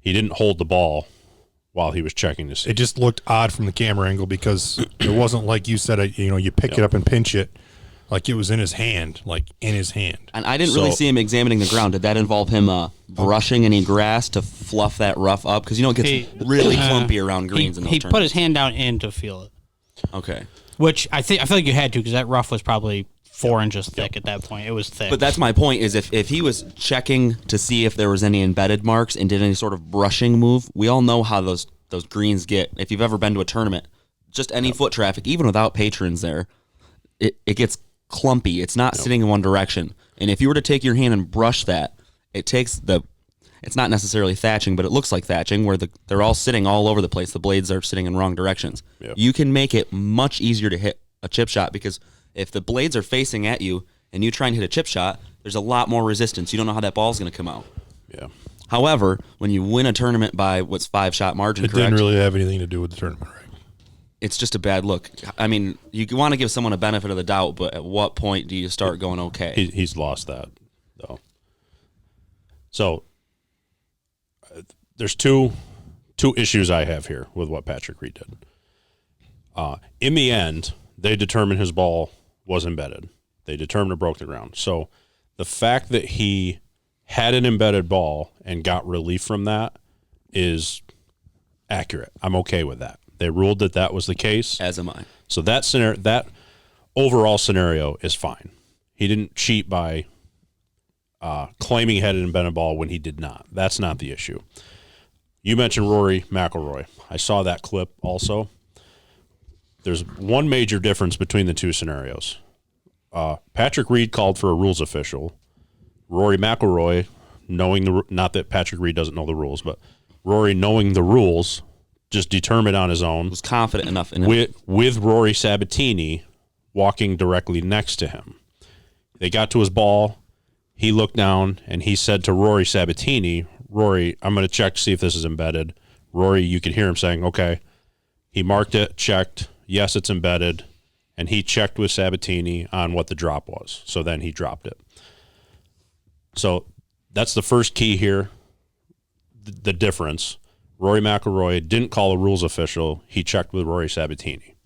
didn't hold the ball while he was checking to see. it just looked odd from the camera angle because it wasn't like you said. You pick it up and pinch it, like it was in his hand, like in his hand. And I didn't really So- see him examining the ground. Did that involve him brushing any grass to fluff that rough up? Because it gets really clumpy around greens in those He put tournaments. his hand down in to feel it, Okay. which I feel like you had to because that rough was probably 4 inches thick at that point. It was thick. But that's my point is if he was checking to see if there was any embedded marks and did any sort of brushing move, we all know how those greens get. If you've ever been to a tournament, just any foot traffic, even without patrons there, it gets clumpy. It's not sitting in one direction. And if you were to take your hand and brush that, it's not necessarily thatching, but it looks like thatching where they're all sitting all over the place. The blades are sitting in wrong directions. Yep. You can make it much easier to hit a chip shot because if the blades are facing at you and you try and hit a chip shot, there's a lot more resistance. You don't know how that ball's going to come out. Yeah. However, when you win a tournament by 5-shot margin, It correct, didn't really have anything to do with the tournament, right? it's just a bad look. I mean, you want to give someone a benefit of the doubt, but at what point do you start going okay? He's lost that, though. So there's two issues I have here with what Patrick Reed did. In the end, they determined his ball was embedded. They determined it broke the ground. So the fact that he had an embedded ball and got relief from that is accurate. I'm okay with that. They ruled that was the case. As am I. So that overall scenario is fine. He didn't cheat by claiming he had an embedded ball when he did not. That's not the issue. You mentioned Rory McIlroy. I saw that clip also. There's one major difference between the two scenarios. Patrick Reed called for a rules official. Rory McIlroy, not that Patrick Reed doesn't know the rules, but Rory knowing the rules, just determined on his own Was confident enough in it. with Rory Sabatini walking directly next to him. They got to his ball. He looked down and he said to Rory Sabatini, "Rory, I'm going to check to see if this is embedded." Rory, you could hear him saying, "Okay." He marked it, checked. Yes, it's embedded. And he checked with Sabatini on what the drop was. So then he dropped it. So that's the first key here, the difference. Rory McIlroy didn't call a rules official. He checked with Rory Sabatini.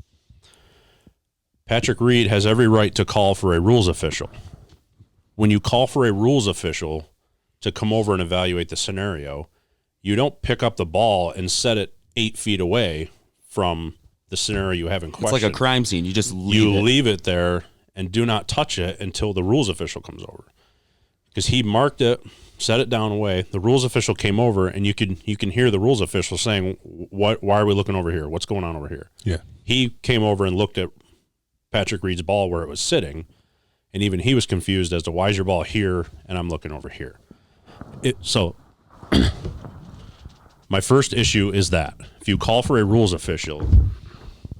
Patrick Reed has every right to call for a rules official. When you call for a rules official to come over and evaluate the scenario, you don't pick up the ball and set it 8 feet away from the scenario you have in question. It's like a crime scene. You just Leave it there and do not touch it until the rules official comes over. Because he marked it, set it down away. The rules official came over, and you can hear the rules official saying, "Why are we looking over here? What's going on over here?" Yeah. He came over and looked at Patrick Reed's ball where it was sitting, and even he was confused as to why is your ball here and I'm looking over here. So my first issue is that if you call for a rules official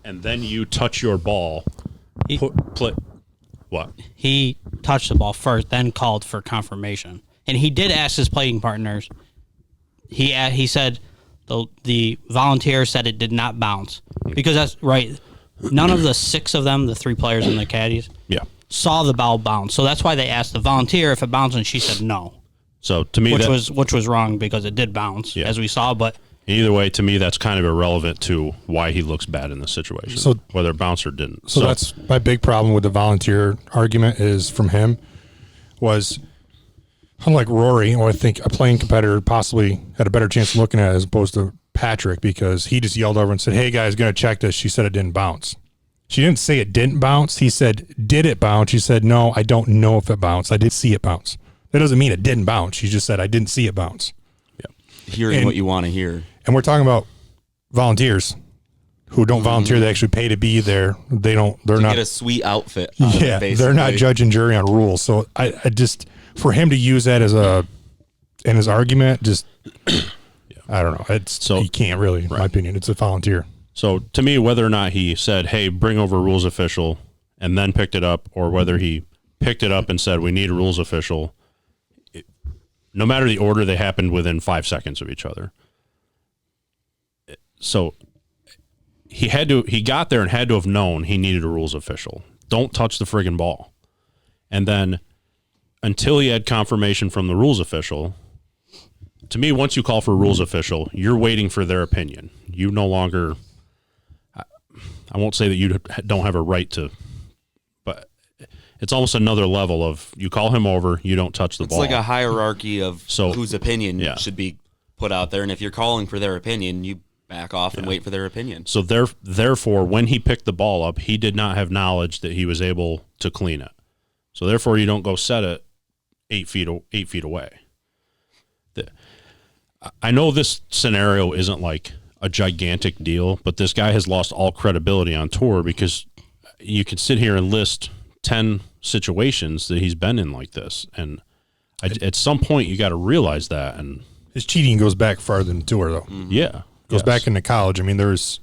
and then you touch your ball, what? What? He touched the ball first, then called for confirmation. And he did ask his playing partners. He said the volunteer said it did not bounce. Because that's right. None of the 6 of them, the 3 players and the caddies, saw the ball bounce. So that's why they asked the volunteer if it bounced, and she said no. So to me, which was wrong because it did bounce, as we saw. But either way, to me, that's kind of irrelevant to why he looks bad in this situation. So whether it bounced or didn't. So that's my big problem with the volunteer argument is from him was, unlike Rory, who I think a playing competitor possibly had a better chance of looking at it as opposed to Patrick, because he just yelled over and said, "Hey guys, gonna check this." She said it didn't bounce. She didn't say it didn't bounce. He said, "Did it bounce?" She said, "No, I don't know if it bounced. I did see it bounce." That doesn't mean it didn't bounce. She just said, "I didn't see it bounce." Hearing what you want to hear. And we're talking about volunteers who don't volunteer. They actually pay to be there. They're not get a sweet outfit. Yeah, they're not judge and jury on rules. So I just, for him to use that as in his argument, just I don't know. He can't really, in my opinion. It's a volunteer. So to me, whether or not he said, "Hey, bring over a rules official," and then picked it up, or whether he picked it up and said, "We need a rules official," no matter the order, they happened within 5 seconds of each other. So he got there and had to have known he needed a rules official. Don't touch the friggin' ball. And then until he had confirmation from the rules official, to me, once you call for a rules official, you're waiting for their opinion. You no longer, I won't say that you don't have a right to, but it's almost another level of you call him over, you don't touch the ball. It's like a hierarchy of whose opinion should be put out there. And if you're calling for their opinion, you back off and wait for their opinion. So therefore, when he picked the ball up, he did not have knowledge that he was able to clean it. So therefore, you don't go set it 8 feet away. I know this scenario isn't like a gigantic deal, but this guy has lost all credibility on tour because you can sit here and list 10 situations that he's been in like this. And at some point, you got to realize that. And his cheating goes back farther than the tour, though. Mm-hmm. Yeah. Goes back into college. I mean, there's...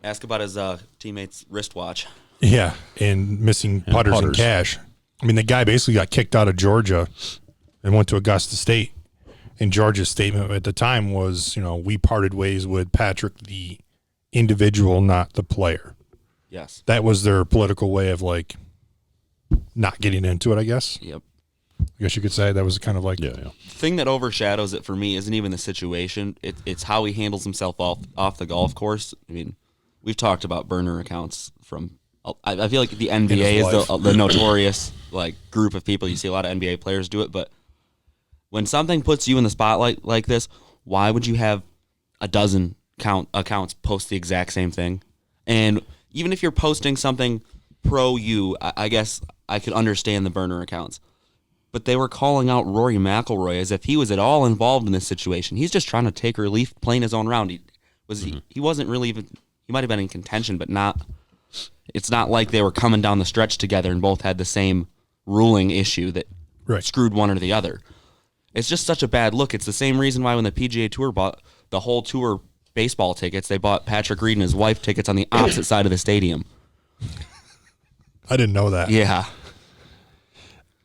Ask about his teammate's wristwatch. Yeah, and missing putters and cash. I mean, the guy basically got kicked out of Georgia and went to Augusta State. And Georgia's statement at the time was, we parted ways with Patrick, the individual, not the player. Yes. That was their political way of, not getting into it, I guess. Yep. I guess you could say that was kind of like... Yeah. The thing that overshadows it for me isn't even the situation. It's how he handles himself off the golf course. I mean, we've talked about burner accounts from... I feel like the NBA is the notorious group of people. You see a lot of NBA players do it, but when something puts you in the spotlight like this, why would you have a dozen accounts post the exact same thing? And even if you're posting something pro you, I guess I could understand the burner accounts. But they were calling out Rory McIlroy as if he was at all involved in this situation. He's just trying to take relief playing his own round. He wasn't really even... He might have been in contention, but not... It's not like they were coming down the stretch together and both had the same ruling issue that screwed one or the other. It's just such a bad look. It's the same reason why when the PGA Tour bought the whole tour baseball tickets, they bought Patrick Reed and his wife tickets on the opposite side of the stadium. I didn't know that. Yeah.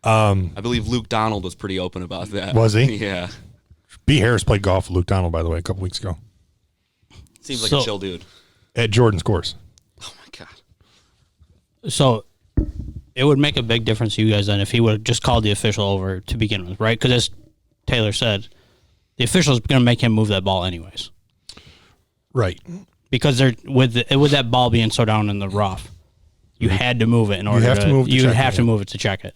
I believe Luke Donald was pretty open about that. Was he? Yeah. B. Harris played golf with Luke Donald, by the way, a couple weeks ago. Seems like a chill dude. At Jordan's course. Oh, my God. So it would make a big difference to you guys then if he would have just called the official over to begin with, right? Because as Taylor said, the official's going to make him move that ball anyways. Right. Because with that ball being so down in the rough, you had to move it in order to move it to check it.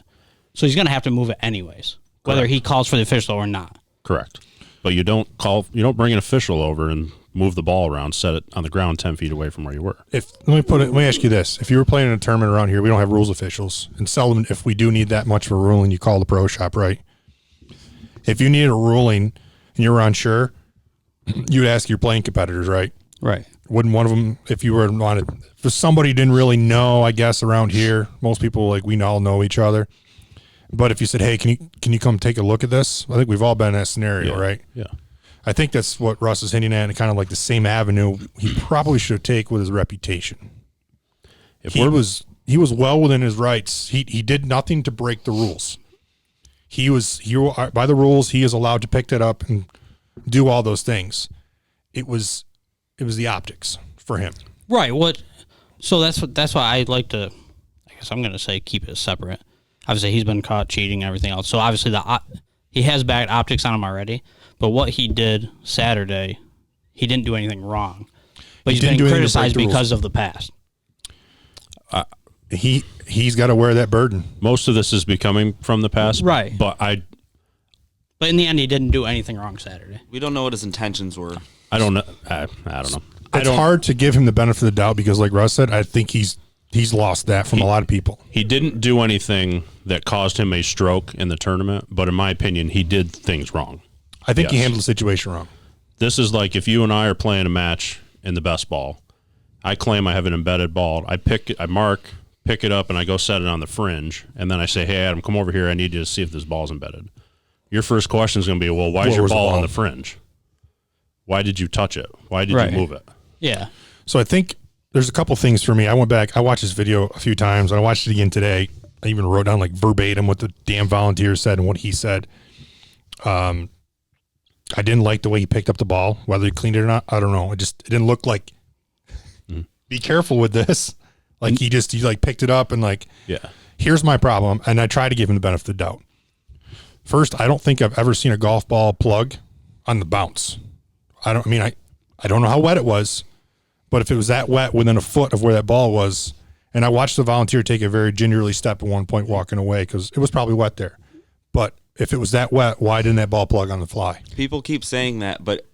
So he's going to have to move it anyways, whether he calls for the official or not. Correct. But you don't bring an official over and move the ball around, set it on the ground 10 feet away from where you were. Let me ask you this. If you were playing in a tournament around here, we don't have rules officials. And seldom, if we do need that much of a ruling, you call the pro shop, right? If you needed a ruling and you were unsure, you would ask your playing competitors, right? Right. Wouldn't one of them, if you were wanted, if somebody didn't really know, I guess, around here, most people, we all know each other. But if you said, hey, can you come take a look at this? I think we've all been in that scenario, right? Yeah. I think that's what Russ is hinting at, and kind of like the same avenue he probably should take with his reputation. He well within his rights. He did nothing to break the rules. By the rules, he is allowed to pick that up and do all those things. It was the optics for him. Right. So that's why I like to, I guess I'm going to say keep it separate. Obviously, he's been caught cheating and everything else. So obviously, he has bad optics on him already. But what he did Saturday, he didn't do anything wrong. But he's been criticized because of the past. He's got to wear that burden. Most of this is becoming from the past. Right. But in the end, he didn't do anything wrong Saturday. We don't know what his intentions were. I don't know. I don't know. It's hard to give him the benefit of the doubt because, like Russ said, I think he's lost that from a lot of people. He didn't do anything that caused him a stroke in the tournament, but in my opinion, he did things wrong. I think he handled the situation wrong. This is like if you and I are playing a match in the best ball. I claim I have an embedded ball. I pick it up, and I go set it on the fringe, and then I say, hey, Adam, come over here. I need you to see if this ball's embedded. Your first question is going to be, well, why is your ball on the fringe? Why did you touch it? Why did you move it? Yeah. So I think there's a couple things for me. I went back. I watched this video a few times, and I watched it again today. I even wrote down like verbatim what the damn volunteer said and what he said. I didn't like the way he picked up the ball, whether he cleaned it or not. I don't know. It didn't look like, be careful with this. Like he picked it up and here's my problem. And I try to give him the benefit of the doubt. First, I don't think I've ever seen a golf ball plug on the bounce. I don't know how wet it was, but if it was that wet within a foot of where that ball was, and I watched the volunteer take a very gingerly step at one point walking away because it was probably wet there. But if it was that wet, why didn't that ball plug on the fly? People keep saying that, but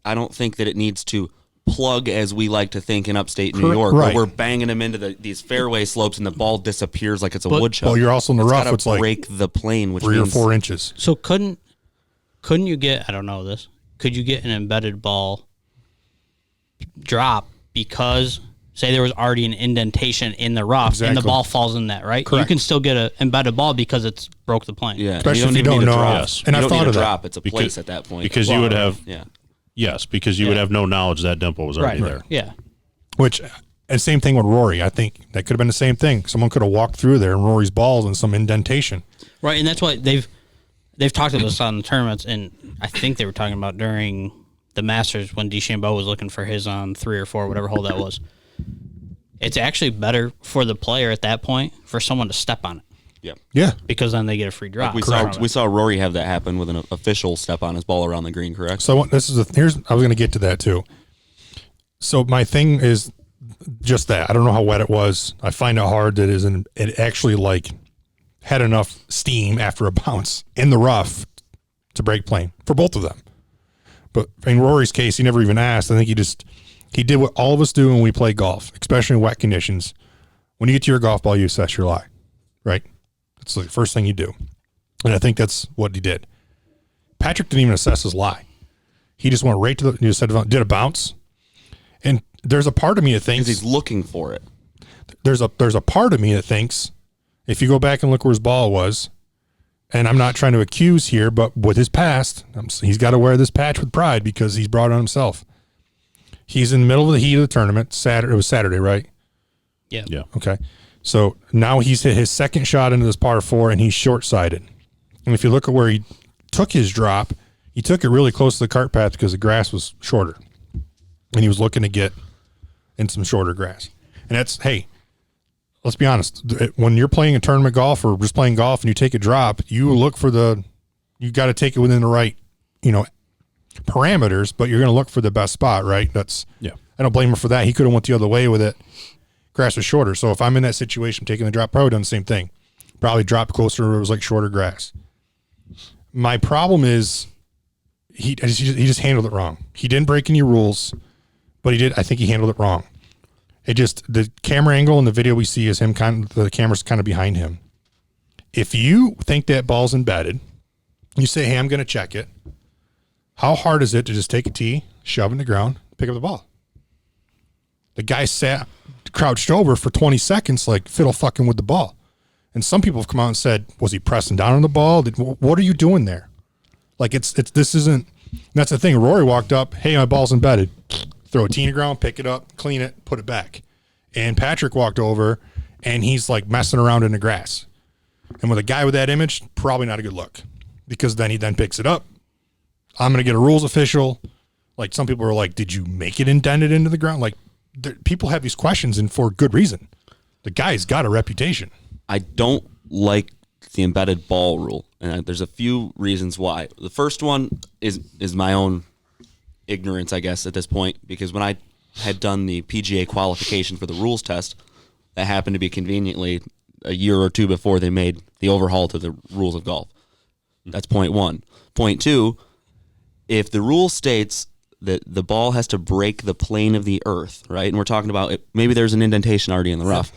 I don't think that it needs to plug as we like to think in upstate New York, where we're banging them into these fairway slopes and the ball disappears like it's a wood chip. Well, you're also in the rough. It's break the plane, which 3 means or 4 inches. So couldn't you get, I don't know this, could you get an embedded ball drop because, say there was already an indentation in the rough and the ball falls in that, right? Correct. You can still get an embedded ball because it's broke the plane. Yeah, especially if you don't know. Yes. And I've thought of that. that. It's a place at that point. Because you would have, because you would Yeah. have no knowledge that dimple was already there. Yeah. And same thing with Rory. I think that could have been the same thing. Someone could have walked through there and Rory's balls in some indentation. Right, and that's why they've talked about this on the tournaments, and I think they were talking about during the Masters when DeChambeau was looking for his on 3 or 4, whatever hole that was. It's actually better for the player at that point for someone to step on it. Yeah. Because then they get a free drop. We saw Rory have that happen with an official step on his ball around the green, correct? So I was going to get to that too. So my thing is just that. I don't know how wet it was. I find it hard that it actually had enough steam after a bounce in the rough to break plane for both of them. But in Rory's case, he never even asked. I think he did what all of us do when we play golf, especially in wet conditions. When you get to your golf ball, you assess your lie, right? That's the first thing you do. And I think that's what he did. Patrick didn't even assess his lie. He just went right to did a bounce. And there's a part of me that thinks because he's looking for it. There's a part of me that thinks if you go back and look where his ball was, and I'm not trying to accuse here, but with his past, he's got to wear this patch with pride because he's brought it on himself. He's in the middle of the heat of the tournament. It was Saturday, right? Yeah. Yeah. Okay. So now he's hit his second shot into this par 4 and he's short-sided. And if you look at where he took his drop, he took it really close to the cart path because the grass was shorter. And he was looking to get in some shorter grass. And hey, let's be honest. When you're playing a tournament golf or just playing golf and you take a drop, you look for you got to take it within the right, parameters, but you're going to look for the best spot, right? I don't blame him for that. He could have went the other way with it. Grass was shorter. So if I'm in that situation, taking the drop, probably done the same thing. Probably dropped closer where it was shorter grass. My problem is he just handled it wrong. He didn't break any rules, but I think he handled it wrong. The camera angle in the video we see is him the camera's kind of behind him. If you think that ball's embedded, you say, hey, I'm going to check it. How hard is it to just take a tee, shove it in the ground, pick up the ball? The guy crouched over for 20 seconds like fiddle fucking with the ball. And some people have come out and said, was he pressing down on the ball? What are you doing there? This isn't, that's the thing. Rory walked up, hey, my ball's embedded. Throw a tee in the ground, pick it up, clean it, put it back. And Patrick walked over and he's like messing around in the grass. And with a guy with that image, probably not a good look, because then he then picks it up. I'm going to get a rules official. Like, some people are like, did you make it indented into the ground? Like, people have these questions, and for good reason. The guy's got a reputation. I don't like the embedded ball rule, and there's a few reasons why. The first one is my own ignorance, I guess, at this point, because when I had done the PGA qualification for the rules test, that happened to be conveniently a year or two before they made the overhaul to the rules of golf. That's point one. Point two, if the rule states that the ball has to break the plane of the earth, right, and we're talking about maybe there's an indentation already in the rough,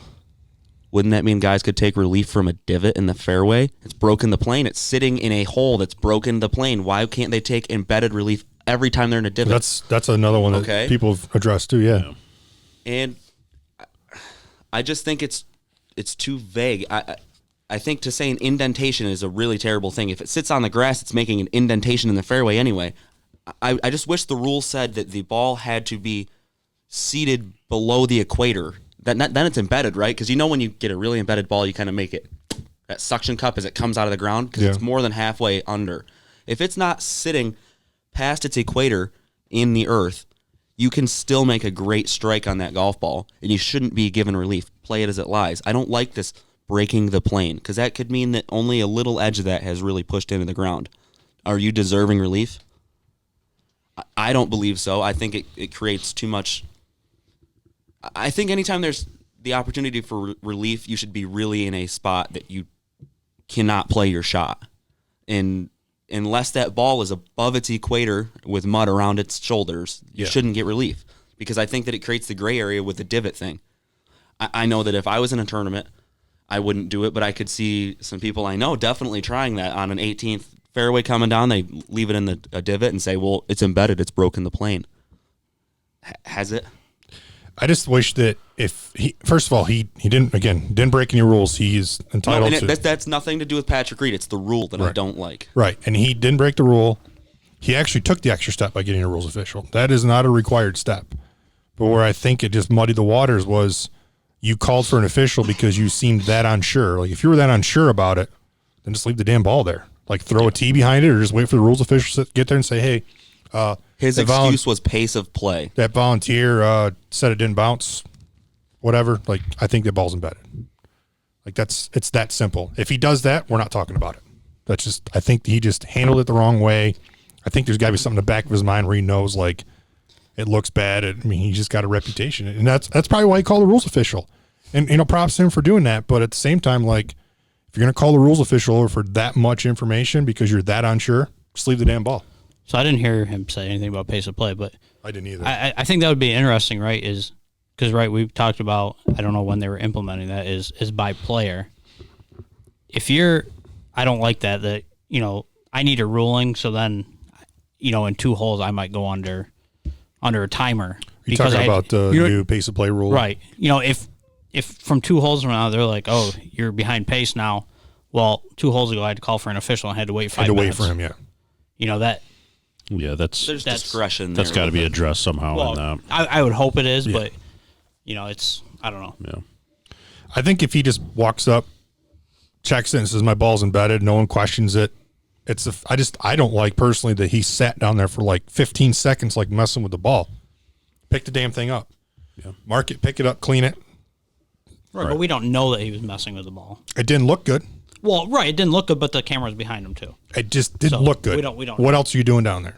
wouldn't that mean guys could take relief from a divot in the fairway? It's broken the plane. It's sitting in a hole that's broken the plane. Why can't they take embedded relief every time they're in a divot? That's another one that people have addressed too, yeah. And I just think it's too vague. I think to say an indentation is a really terrible thing. If it sits on the grass, it's making an indentation in the fairway anyway. I just wish the rule said that the ball had to be seated below the equator. Then it's embedded, right? Because when you get a really embedded ball, you kind of make it that suction cup as it comes out of the ground, because it's more than halfway under. If it's not sitting past its equator in the earth, you can still make a great strike on that golf ball, and you shouldn't be given relief. Play it as it lies. I don't like this breaking the plane, because that could mean that only a little edge of that has really pushed into the ground. Are you deserving relief? I don't believe so. I think it creates too much. I think anytime there's the opportunity for relief, you should be really in a spot that you cannot play your shot. And unless that ball is above its equator with mud around its shoulders, you shouldn't get relief, because I think that it creates the gray area with the divot thing. I know that if I was in a tournament, I wouldn't do it, but I could see some people I know definitely trying that on an 18th fairway coming down. They leave it in a divot and say, well, it's embedded, it's broken the plane. Has it? I just wish that if first of all, he didn't break any rules. He's entitled to. That's nothing to do with Patrick Reed. It's the rule that I don't like. Right. And he didn't break the rule. He actually took the extra step by getting a rules official. That is not a required step. But where I think it just muddied the waters was you called for an official because you seemed that unsure. Like, if you were that unsure about it, then just leave the damn ball there. Like, throw a tee behind it, or just wait for the rules official to get there and say, hey, his excuse was pace of play. That volunteer said it didn't bounce, whatever. Like, I think the ball's embedded. Like, it's that simple. If he does that, we're not talking about it. That's just, I think he just handled it the wrong way. I think there's got to be something in the back of his mind where he knows, like, it looks bad. I mean, he's just got a reputation. And that's probably why he called the rules official. And, props to him for doing that. But at the same time, like, if you're going to call the rules official for that much information because you're that unsure, just leave the damn ball. So I didn't hear him say anything about pace of play, but I didn't either. I think that would be interesting, right? Is because we've talked about, I don't know when they were implementing that, is by player. If I don't like that I need a ruling, so then in 2 holes I might go under a timer. You're talking about the new pace of play rule, right? If from 2 holes from now they're like, oh, you're behind pace now. Well, 2 holes ago I had to call for an official and had to wait 5 minutes. Wait for him, yeah. That. Yeah, that's discretion. That's got to be addressed somehow. In that. I would hope it is, but it's, I don't know. Yeah, I think if he just walks up, checks it, and says my ball's embedded, no one questions it. I don't like personally that he sat down there for like 15 seconds, like messing with the ball. Pick the damn thing up. Yeah. Mark it, pick it up, clean it. Right, but we don't know that he was messing with the ball. It didn't look good. Well, right, it didn't look good, but the camera was behind him too. It just didn't look good. We don't. What else are you doing down there?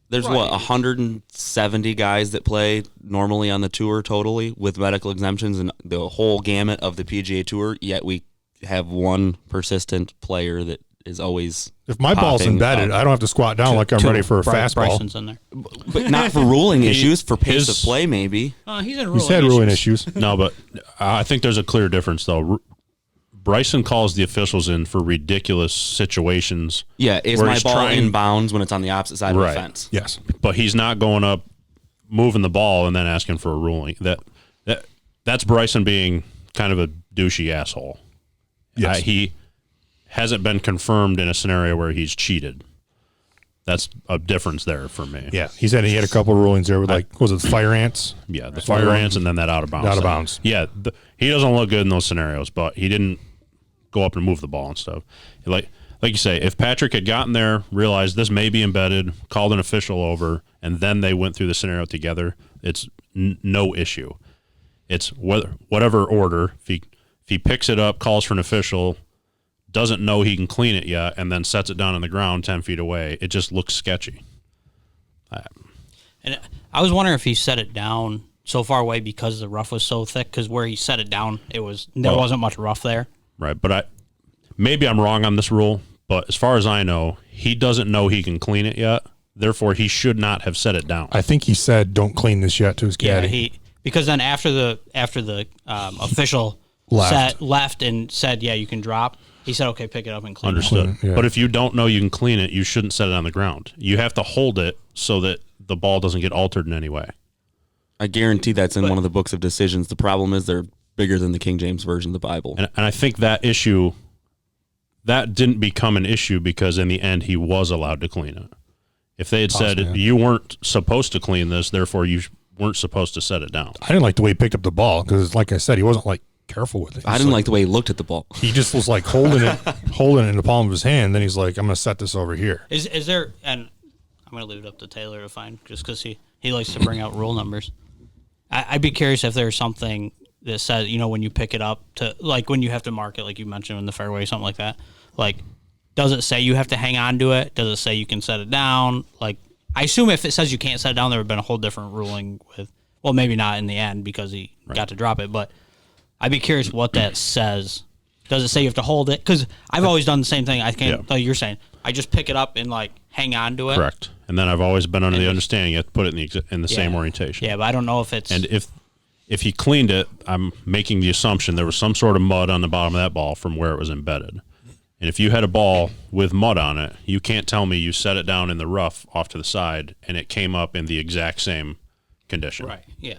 There's 170 guys that play normally on the tour totally with medical exemptions and the whole gamut of the PGA Tour. Yet we have one persistent player that is always. If my ball's embedded, I don't have to squat down like I'm ready for a fastball. Bryson's in there, but not for ruling issues. For pace of play, maybe. He's had ruling issues. No, but I think there's a clear difference though. Bryson calls the officials in for ridiculous situations. Yeah, is my ball in bounds when it's on the opposite side of the fence? Yes. But he's not going up, moving the ball, and then asking for a ruling. That's Bryson being kind of a douchey asshole. Yes. He hasn't been confirmed in a scenario where he's cheated. That's a difference there for me. Yeah, he said he had a couple of rulings there with was it fire ants? Yeah, the fire ants and then that out of bounds. Out of thing. bounds. Yeah, he doesn't look good in those scenarios, but he didn't go up and move the ball and stuff. Like you say, if Patrick had gotten there, realized this may be embedded, called an official over, and then they went through the scenario together, it's no issue. It's whatever order. If he picks it up, calls for an official, doesn't know he can clean it yet, and then sets it down on the ground 10 feet away, it just looks sketchy. And I was wondering if he set it down so far away because the rough was so thick, because where he set it down, there wasn't much rough there. Right, but maybe I'm wrong on this rule, but as far as I know, he doesn't know he can clean it yet. Therefore, he should not have set it down. I think he said, "Don't clean this yet" to his caddy. Yeah, because then after the official left and said, "Yeah, you can drop," he said, "Okay, pick it up and clean it." Understood. Yeah. But if you don't know you can clean it, you shouldn't set it on the ground. You have to hold it so that the ball doesn't get altered in any way. I guarantee that's in one of the books of decisions. The problem is they're bigger than the King James Version of the Bible. And I think that issue, that didn't become an issue because in the end he was allowed to clean it. If they had said you weren't supposed to clean this, therefore you weren't supposed to set it down. I didn't like the way he picked up the ball because, like I said, he wasn't like careful with it. I didn't like the way he looked at the ball. He just was like holding it in the palm of his hand. Then he's like, "I'm going to set this over here." Is there? And I'm going to leave it up to Taylor to find, just because he likes to bring out rule numbers. I'd be curious if there's something that says, when you pick it up to, like when you have to mark it, like you mentioned in the fairway, something like that. Like, does it say you have to hang on to it? Does it say you can set it down? Like, I assume if it says you can't set it down, there would have been a whole different ruling with, well, maybe not in the end because he got to drop it, but I'd be curious what that says. Does it say you have to hold it? Because I've always done the same thing. I can't, like you're saying, I just pick it up and like hang on to it. Correct. And then I've always been under the understanding you have to put it in the same orientation. Yeah, but I don't know if it's... And if he cleaned it, I'm making the assumption there was some sort of mud on the bottom of that ball from where it was embedded. And if you had a ball with mud on it, you can't tell me you set it down in the rough off to the side and it came up in the exact same condition. Right, yeah.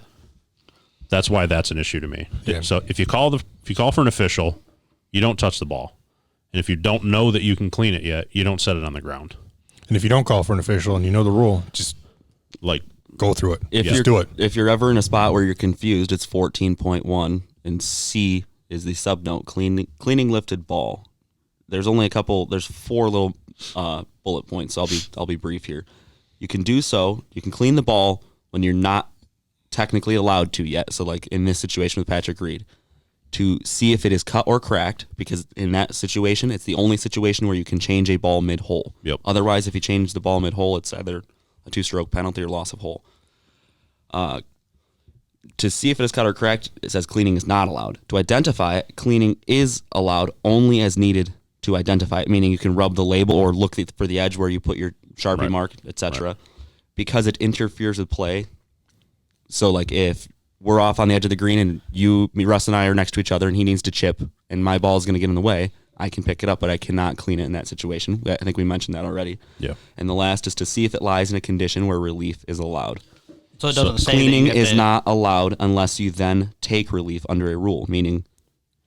That's why that's an issue to me. Yeah. So if you call for an official, you don't touch the ball. And if you don't know that you can clean it yet, you don't set it on the ground. And if you don't call for an official and you know the rule, just Like go through it. If do it. If you're ever in a spot where you're confused, it's 14.1, and C is the subnote, cleaning lifted ball. There's only there's 4 little bullet points, so I'll be brief here. You can do so, you can clean the ball when you're not technically allowed to yet. So like in this situation with Patrick Reed, to see if it is cut or cracked, because in that situation, it's the only situation where you can change a ball mid-hole. Yep. Otherwise, if you change the ball mid-hole, it's either a 2-stroke penalty or loss of hole. To see if it is cut or cracked, it says cleaning is not allowed. To identify it, cleaning is allowed only as needed to identify it, meaning you can rub the label or look for the edge where you put your Sharpie mark, etc. Right. Because it interferes with play. So like if we're off on the edge of the green and Russ and I are next to each other and he needs to chip and my ball is going to get in the way, I can pick it up, but I cannot clean it in that situation. I think we mentioned that already. Yeah. And the last is to see if it lies in a condition where relief is allowed. So it doesn't say cleaning that you is not allowed unless you then take relief under a rule, meaning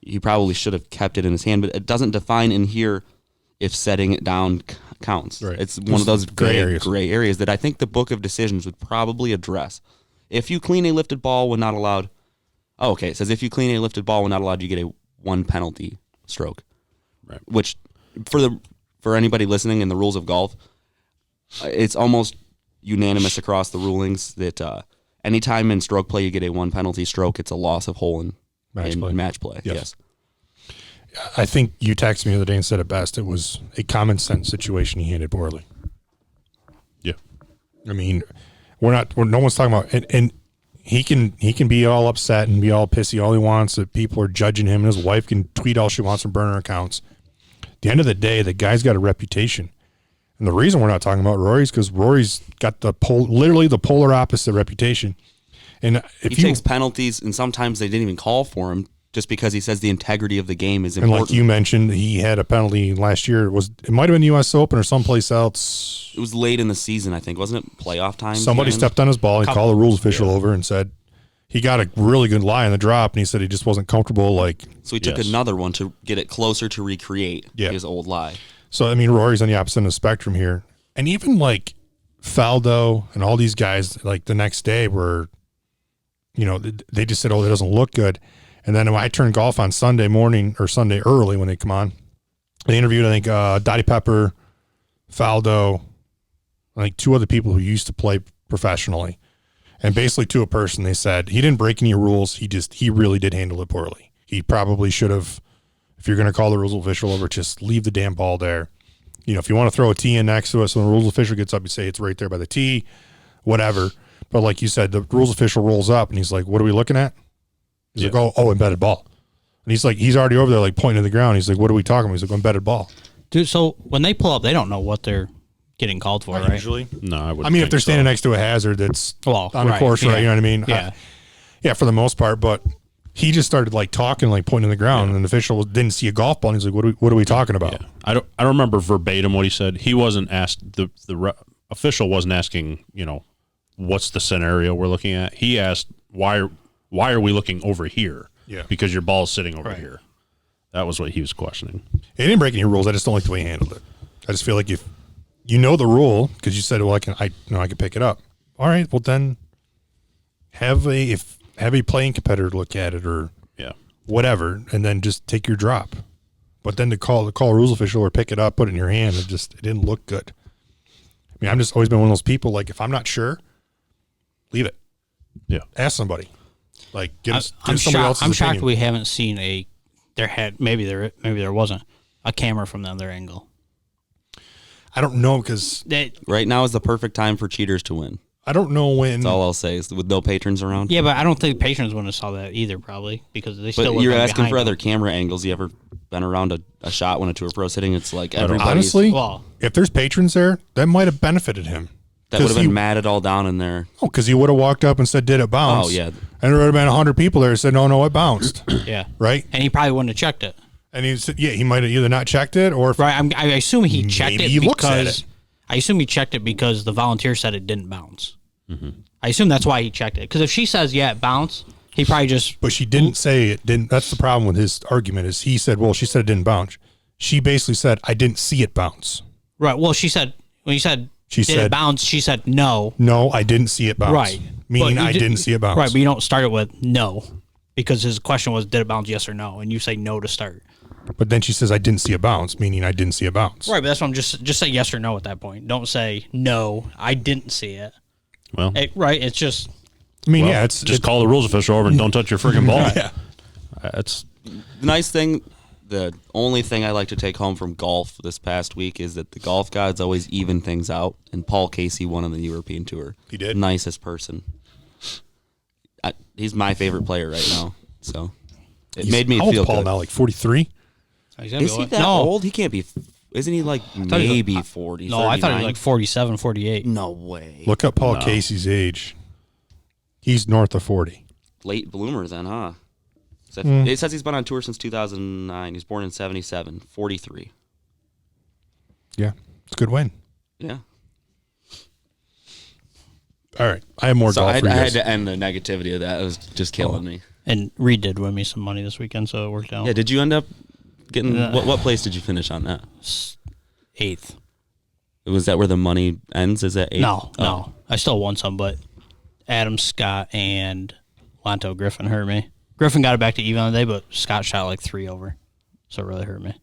he probably should have kept it in his hand, but it doesn't define in here if setting it down counts. Right. It's one of those gray areas. areas that I think the Book of Decisions would probably address. If you clean a lifted ball when not allowed, it says if you clean a lifted ball when not allowed, you get a 1 penalty stroke. Right. Which for anybody listening in the rules of golf, it's almost unanimous across the rulings that anytime in stroke play you get a 1 penalty stroke, it's a loss of hole in match play. Yes. I think you texted me the other day and said it best. It was a common sense situation he handled poorly. Yeah. I mean, no one's talking about, and he can be all upset and be all pissy all he wants that people are judging him, and his wife can tweet all she wants and burn her accounts. At the end of the day, the guy's got a reputation. And the reason we're not talking about Rory is because Rory's got literally the polar opposite reputation. And if he takes penalties, and sometimes they didn't even call for him just because he says the integrity of the game is important. And like you mentioned, he had a penalty last year. It might have been the U.S. Open or someplace else. It was late in the season, I think. Wasn't it playoff time? Somebody stepped on his ball and called the rules official over and said he got a really good lie on the drop, and he said he just wasn't comfortable. So he took another one to get it closer to recreate his old lie. So, I mean, Rory's on the opposite end of the spectrum here. And even like Faldo and all these guys, like the next day were, they just said, oh, that doesn't look good. And then when I turned golf on Sunday morning or Sunday early when they come on, they interviewed, I think, Dottie Pepper, Faldo, I think 2 other people who used to play professionally. And basically to a person, they said he didn't break any rules. He really did handle it poorly. He probably should have, if you're going to call the rules official over, just leave the damn ball there. If you want to throw a tee in next to us, when the rules official gets up, you say it's right there by the tee, whatever. But like you said, the rules official rolls up and he's like, what are we looking at? He's like, oh, embedded ball. And he's like, he's already over there, like pointing to the ground. He's like, what are we talking about? He's like, embedded ball. Dude, so when they pull up, they don't know what they're getting called for, right? Usually. No, I would. I mean, if they're standing next to a hazard that's on the course, right? You know what I mean? Yeah. Yeah, for the most part. But he just started like talking, like pointing to the ground, and the official didn't see a golf ball. And he's like, what are we talking about? Yeah. I don't remember verbatim what he said. He wasn't asked, the official wasn't asking, what's the scenario we're looking at. He asked, why are we looking over here? Yeah. Because your ball's sitting over here. That was what he was questioning. He didn't break any rules. I just don't like the way he handled it. I just feel like if you know the rule, because you said, well, I can pick it up. All right, well then have a playing competitor look at it or whatever, and then just take your drop. But then to call a rules official or pick it up, put it in your hand, it didn't look good. I mean, I'm just always been one of those people, like if I'm not sure, leave it. Yeah. Ask somebody. Like give I'm somebody else's I'm shocked opinion. we haven't seen maybe there wasn't a camera from the other angle. I don't know because Right now is the perfect time for cheaters to win. I don't know when. That's all I'll say is with no patrons around. Yeah, but I don't think patrons wouldn't have saw that either, probably, because they still. But you're would've been asking for behind other them. camera angles. You ever been around a shot when a tour pro's hitting? It's like everybody's Honestly, Well, if there's patrons there, that might have benefited him. that would have 'Cause been he- mad it all down in there. Oh, because he would have walked up and said, "Did it bounce?" Oh, yeah. And there would have been 100 people there who said, "No, it bounced." yeah, Right? and he probably wouldn't have checked it. And he said, "Yeah, he might have either not checked it or if Right, I assume he checked Maybe it he looks at because it. I assume he checked it because the volunteer said it didn't bounce. I assume that's why he checked it. Because if she says it bounced, he probably just But she didn't say it didn't. That's the problem with his argument is he said, well, she said it didn't bounce. She basically said, I didn't see it bounce. right. Well, she said when you said She did said- it bounce, she said no. No, I didn't see it bounce. Right, Meaning But you I didn't see it bounce. Right, but you don't start it with no, because his question was did it bounce, yes or no, and you say no to start. But then she says, I didn't see a bounce, meaning I didn't see a bounce. Right, but that's what I'm just say yes or no at that point. Don't say no, I didn't see it. Well, Right, it's just I mean, well, yeah, it's just call the rules official over and don't touch your freaking ball. Yeah. That's The nice thing, the only thing I like to take home from golf this past week is that the golf gods always even things out. And Paul Casey won on the European Tour. He did? Nicest person. He's my favorite player right now. So it made me How old's feel Paul good. now, like 43? Is he that no. old? He can't be. Isn't he like thought he was- maybe 40? No, I thought he was 39? like 47, 48. No way. Look up Paul Casey's age. He's north of 40. Late bloomer then, huh? Hmm. It says he's been on tour since 2009. He's born in 77. 43. Yeah, it's a good win. Yeah. All right, I have more So golf I for you had guys. to end the negativity of that. It was just killing me. And Reed did win me some money this weekend, so it worked out. Yeah, did you end up getting what place did you finish on that? 8th. Was that where the money ends? Is that 8th? No. I still won some, but Adam, Scott, and Lanto Griffin hurt me. Griffin got it back to even on the day, but Scott shot like 3 over. So it really hurt me.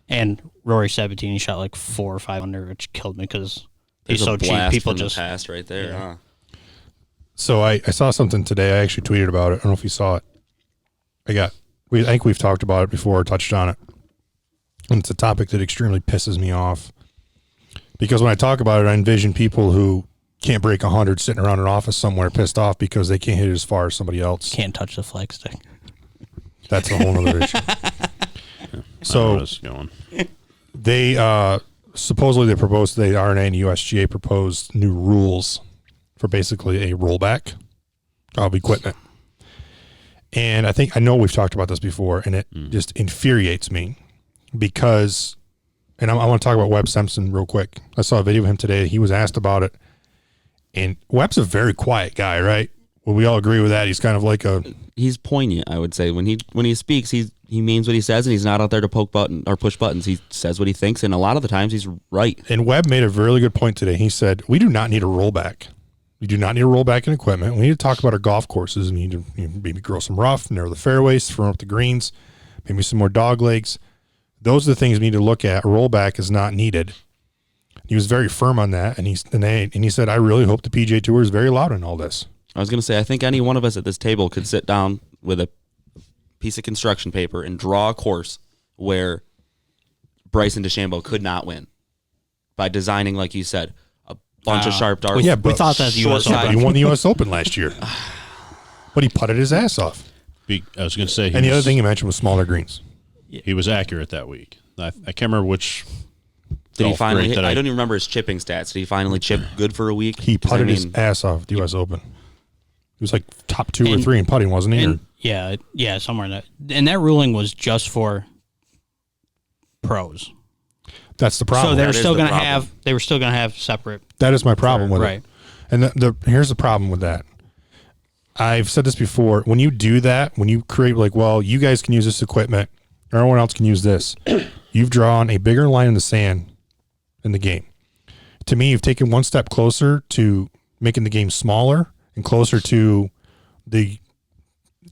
And Rory Sabatini shot like 4 or 5 under, which killed me because he's There's so a cheap. blast People from just. the past right there, huh? So I saw something today. I actually tweeted about it. I don't know if you saw it. I think we've talked about it before, touched on it. And it's a topic that extremely pisses me off. Because when I talk about it, I envision people who can't break 100 sitting around an office somewhere pissed off because they can't hit it as far as somebody else. Can't touch the flag stick. That's a whole other issue. I know So where this is going. they supposedly the RNA and USGA proposed new rules for basically a rollback of equipment. And I know we've talked about this before, and it just infuriates me because, and I want to talk about Webb Simpson real quick. I saw a video of him today. He was asked about it, and Webb's a very quiet guy, right? Well, we all agree with that. He's kind of like He's poignant, I would say. When he speaks, he means what he says, and he's not out there to poke button or push buttons. He says what he thinks, and a lot of the times he's right. And Webb made a really good point today. He said, we do not need a rollback. We do not need a rollback in equipment. We need to talk about our golf courses. We need to maybe grow some rough, narrow the fairways, firm up the greens, maybe some more dog legs. Those are the things we need to look at. A rollback is not needed. He was very firm on that, and he said, I really hope the PGA Tour is very loud in all this. I was going to say, I think any one of us at this table could sit down with a piece of construction paper and draw a course where Bryson DeChambeau could not win by designing, like you said, a bunch of sharp darts. Yeah, we thought that the U.S. But Open. he won the U.S. Open last year. But he putted his ass off. I was going to say, And the other thing he mentioned was smaller greens. he was accurate that week. I can't remember which. Did he golf finally? grade that I don't even remember his chipping stats. Did he finally chip good for a week? He 'Cause, putted his ass off the U.S. Open. He was like top 2 or 3 in putting, wasn't he? And, yeah, somewhere in that. And that ruling was just for pros. That's the So problem. they were That is still the going to problem. have. They were still going to have separate. That is my problem with Right. it. And here's the problem with that. I've said this before. When you do that, when you create like, well, you guys can use this equipment, everyone else can use this, you've drawn a bigger line in the sand in the game. To me, you've taken one step closer to making the game smaller and closer to the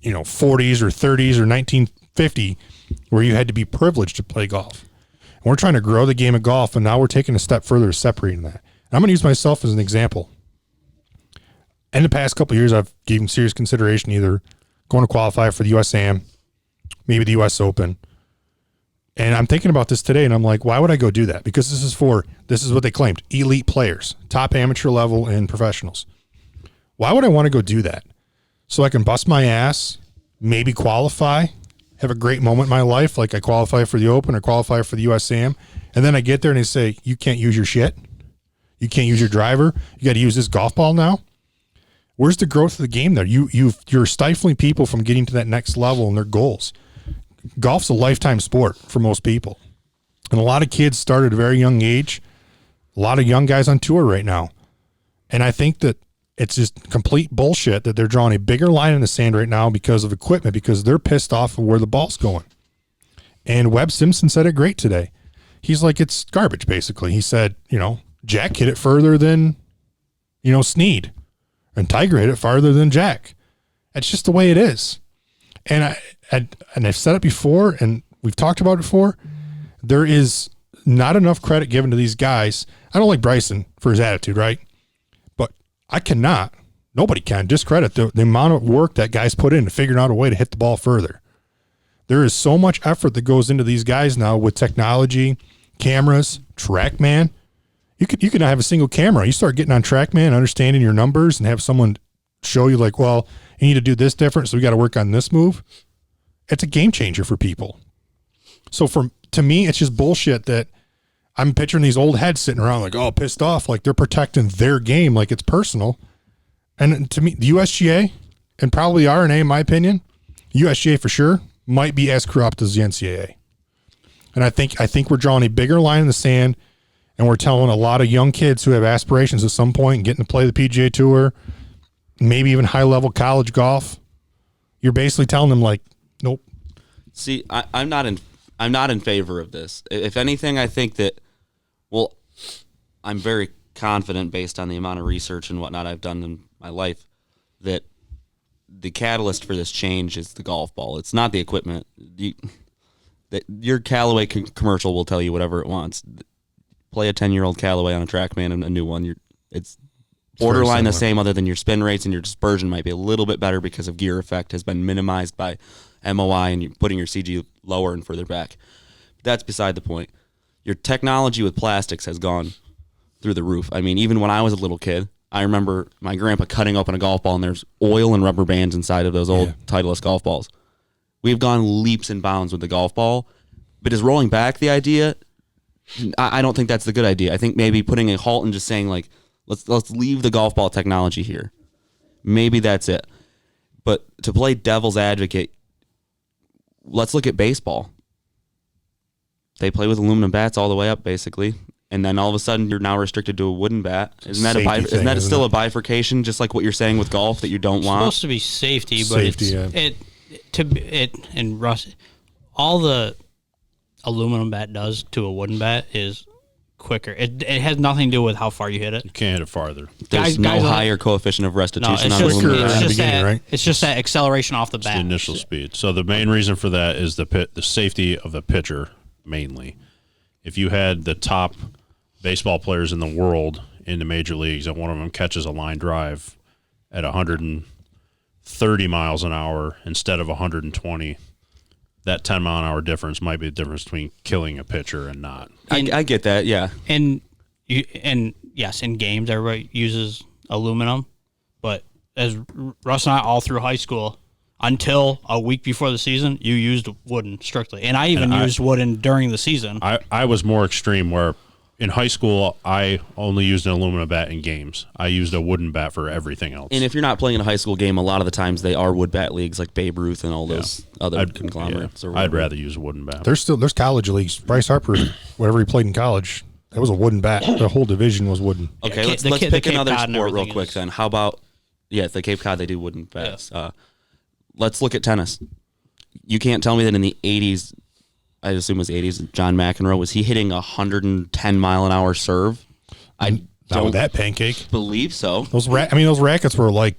40s or 30s or 1950, where you had to be privileged to play golf. And we're trying to grow the game of golf, and now we're taking a step further, separating that. And I'm going to use myself as an example. In the past couple of years, I've given serious consideration either going to qualify for the USAM, maybe the US Open. And I'm thinking about this today, and I'm like, why would I go do that? Because this is what they claimed, elite players, top amateur level and professionals. Why would I want to go do that? So I can bust my ass, maybe qualify, have a great moment in my life, like I qualify for the Open or qualify for the USAM, and then I get there and they say, you can't use your shit. You can't use your driver. You got to use this golf ball now. Where's the growth of the game there? You're stifling people from getting to that next level and their goals. Golf's a lifetime sport for most people. And a lot of kids start at a very young age. A lot of young guys on tour right now. And I think that it's just complete bullshit that they're drawing a bigger line in the sand right now because of equipment, because they're pissed off of where the ball's going. And Webb Simpson said it great today. He's like, it's garbage, basically. He said, Jack hit it further than, Snead. And Tiger hit it farther than Jack. That's just the way it is. And I've said it before, and we've talked about it before. There is not enough credit given to these guys. I don't like Bryson for his attitude, right? But I cannot, nobody can discredit the amount of work that guys put in to figure out a way to hit the ball further. There is so much effort that goes into these guys now with technology, cameras, TrackMan. You could not have a single camera. You start getting on TrackMan, understanding your numbers, and have someone show you like, well, you need to do this different, so we got to work on this move. It's a game changer for people. So to me, it's just bullshit that I'm picturing these old heads sitting around like, oh, pissed off, like they're protecting their game like it's personal. And to me, the USGA and probably RNA, in my opinion, USGA for sure, might be as corrupt as the NCAA. And I think we're drawing a bigger line in the sand. And we're telling a lot of young kids who have aspirations at some point and getting to play the PGA Tour, maybe even high-level college golf, you're basically telling them like, nope. See, I'm not in favor of this. If anything, I think that, well, I'm very confident based on the amount of research and whatnot I've done in my life that the catalyst for this change is the golf ball. It's not the equipment. Your Callaway commercial will tell you whatever it wants. Play a 10-year-old Callaway on a TrackMan and a new one. It's borderline the same, other than your spin rates and your dispersion might be a little bit better because of gear effect has been minimized by MOI and you're putting your CG lower and further back. But that's beside the point. Your technology with plastics has gone through the roof. I mean, even when I was a little kid, I remember my grandpa cutting open a golf ball and there's oil and rubber bands inside of those old Titleist golf balls. We've gone leaps and bounds with the golf ball, but is rolling back the idea? I don't think that's the good idea. I think maybe putting a halt and just saying like, let's leave the golf ball technology here. Maybe that's it. But to play devil's advocate, let's look at baseball. They play with aluminum bats all the way up, basically. and then all of a sudden you're now restricted to a wooden bat. Isn't that Safety isn't thing, that isn't still it? a bifurcation, just like what you're saying with golf that you don't It's want? supposed to be safety, but Safety, and Russ, all the aluminum bat does to a wooden bat is quicker. It has nothing to do with how far you hit it. You can't hit it farther. There's guys no on- higher coefficient of No, restitution it's on just, quicker aluminum in bats. the it's just beginning, that right? it's just that acceleration off the bat. The initial speed. So the main reason for that is the safety of the pitcher, mainly. If you had the top baseball players in the world in the major leagues and one of them catches a line drive at 130 miles an hour instead of 120, that 10-mile-an-hour difference might be the difference between killing a pitcher and not. I get that, yeah. And yes, in games everybody uses aluminum, but as Russ and I all through high school, until a week before the season, you used wooden strictly, and I even used wooden during the season. I was more extreme where in high school I only used an aluminum bat in games. I used a wooden bat for everything else. And if you're not playing in a high school game, a lot of the times they are wood bat leagues like Babe Ruth and all those other conglomerates. Or I'd whatever. rather use a wooden bat. There's college leagues. Bryce Harper, whatever he played in college, that was a wooden bat. The whole division was wooden. Okay, Yeah, let's the pick Cape another Cod and sport real everything quick is- then. How about, at the Cape Cod they do wooden bats. Let's look at tennis. You can't tell me that in the 80s, I assume it was 80s, John McEnroe, was he hitting 110-mile-an-hour serve? I Not don't with that pancake. believe so. Those rackets were like,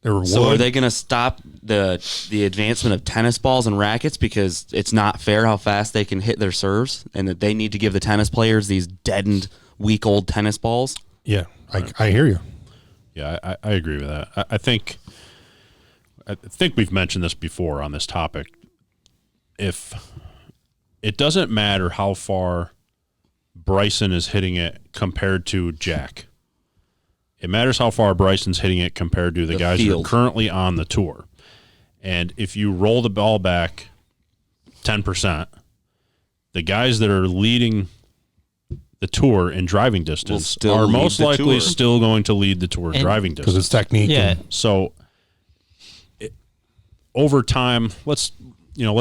they were wood. So are they going to stop the advancement of tennis balls and rackets because it's not fair how fast they can hit their serves, and that they need to give the tennis players these deadened, week-old tennis balls? Yeah, I hear you. Yeah, I agree with that. I think we've mentioned this before on this topic. If it doesn't matter how far Bryson is hitting it compared to Jack, it matters how far Bryson's hitting it compared to the guys who are field. currently on the tour. And if you roll the ball back 10%, the guys that are leading the tour in driving distance still are lead most the likely tour. still going to lead the tour driving Because distance. it's technique. Yeah, and- So over time, let's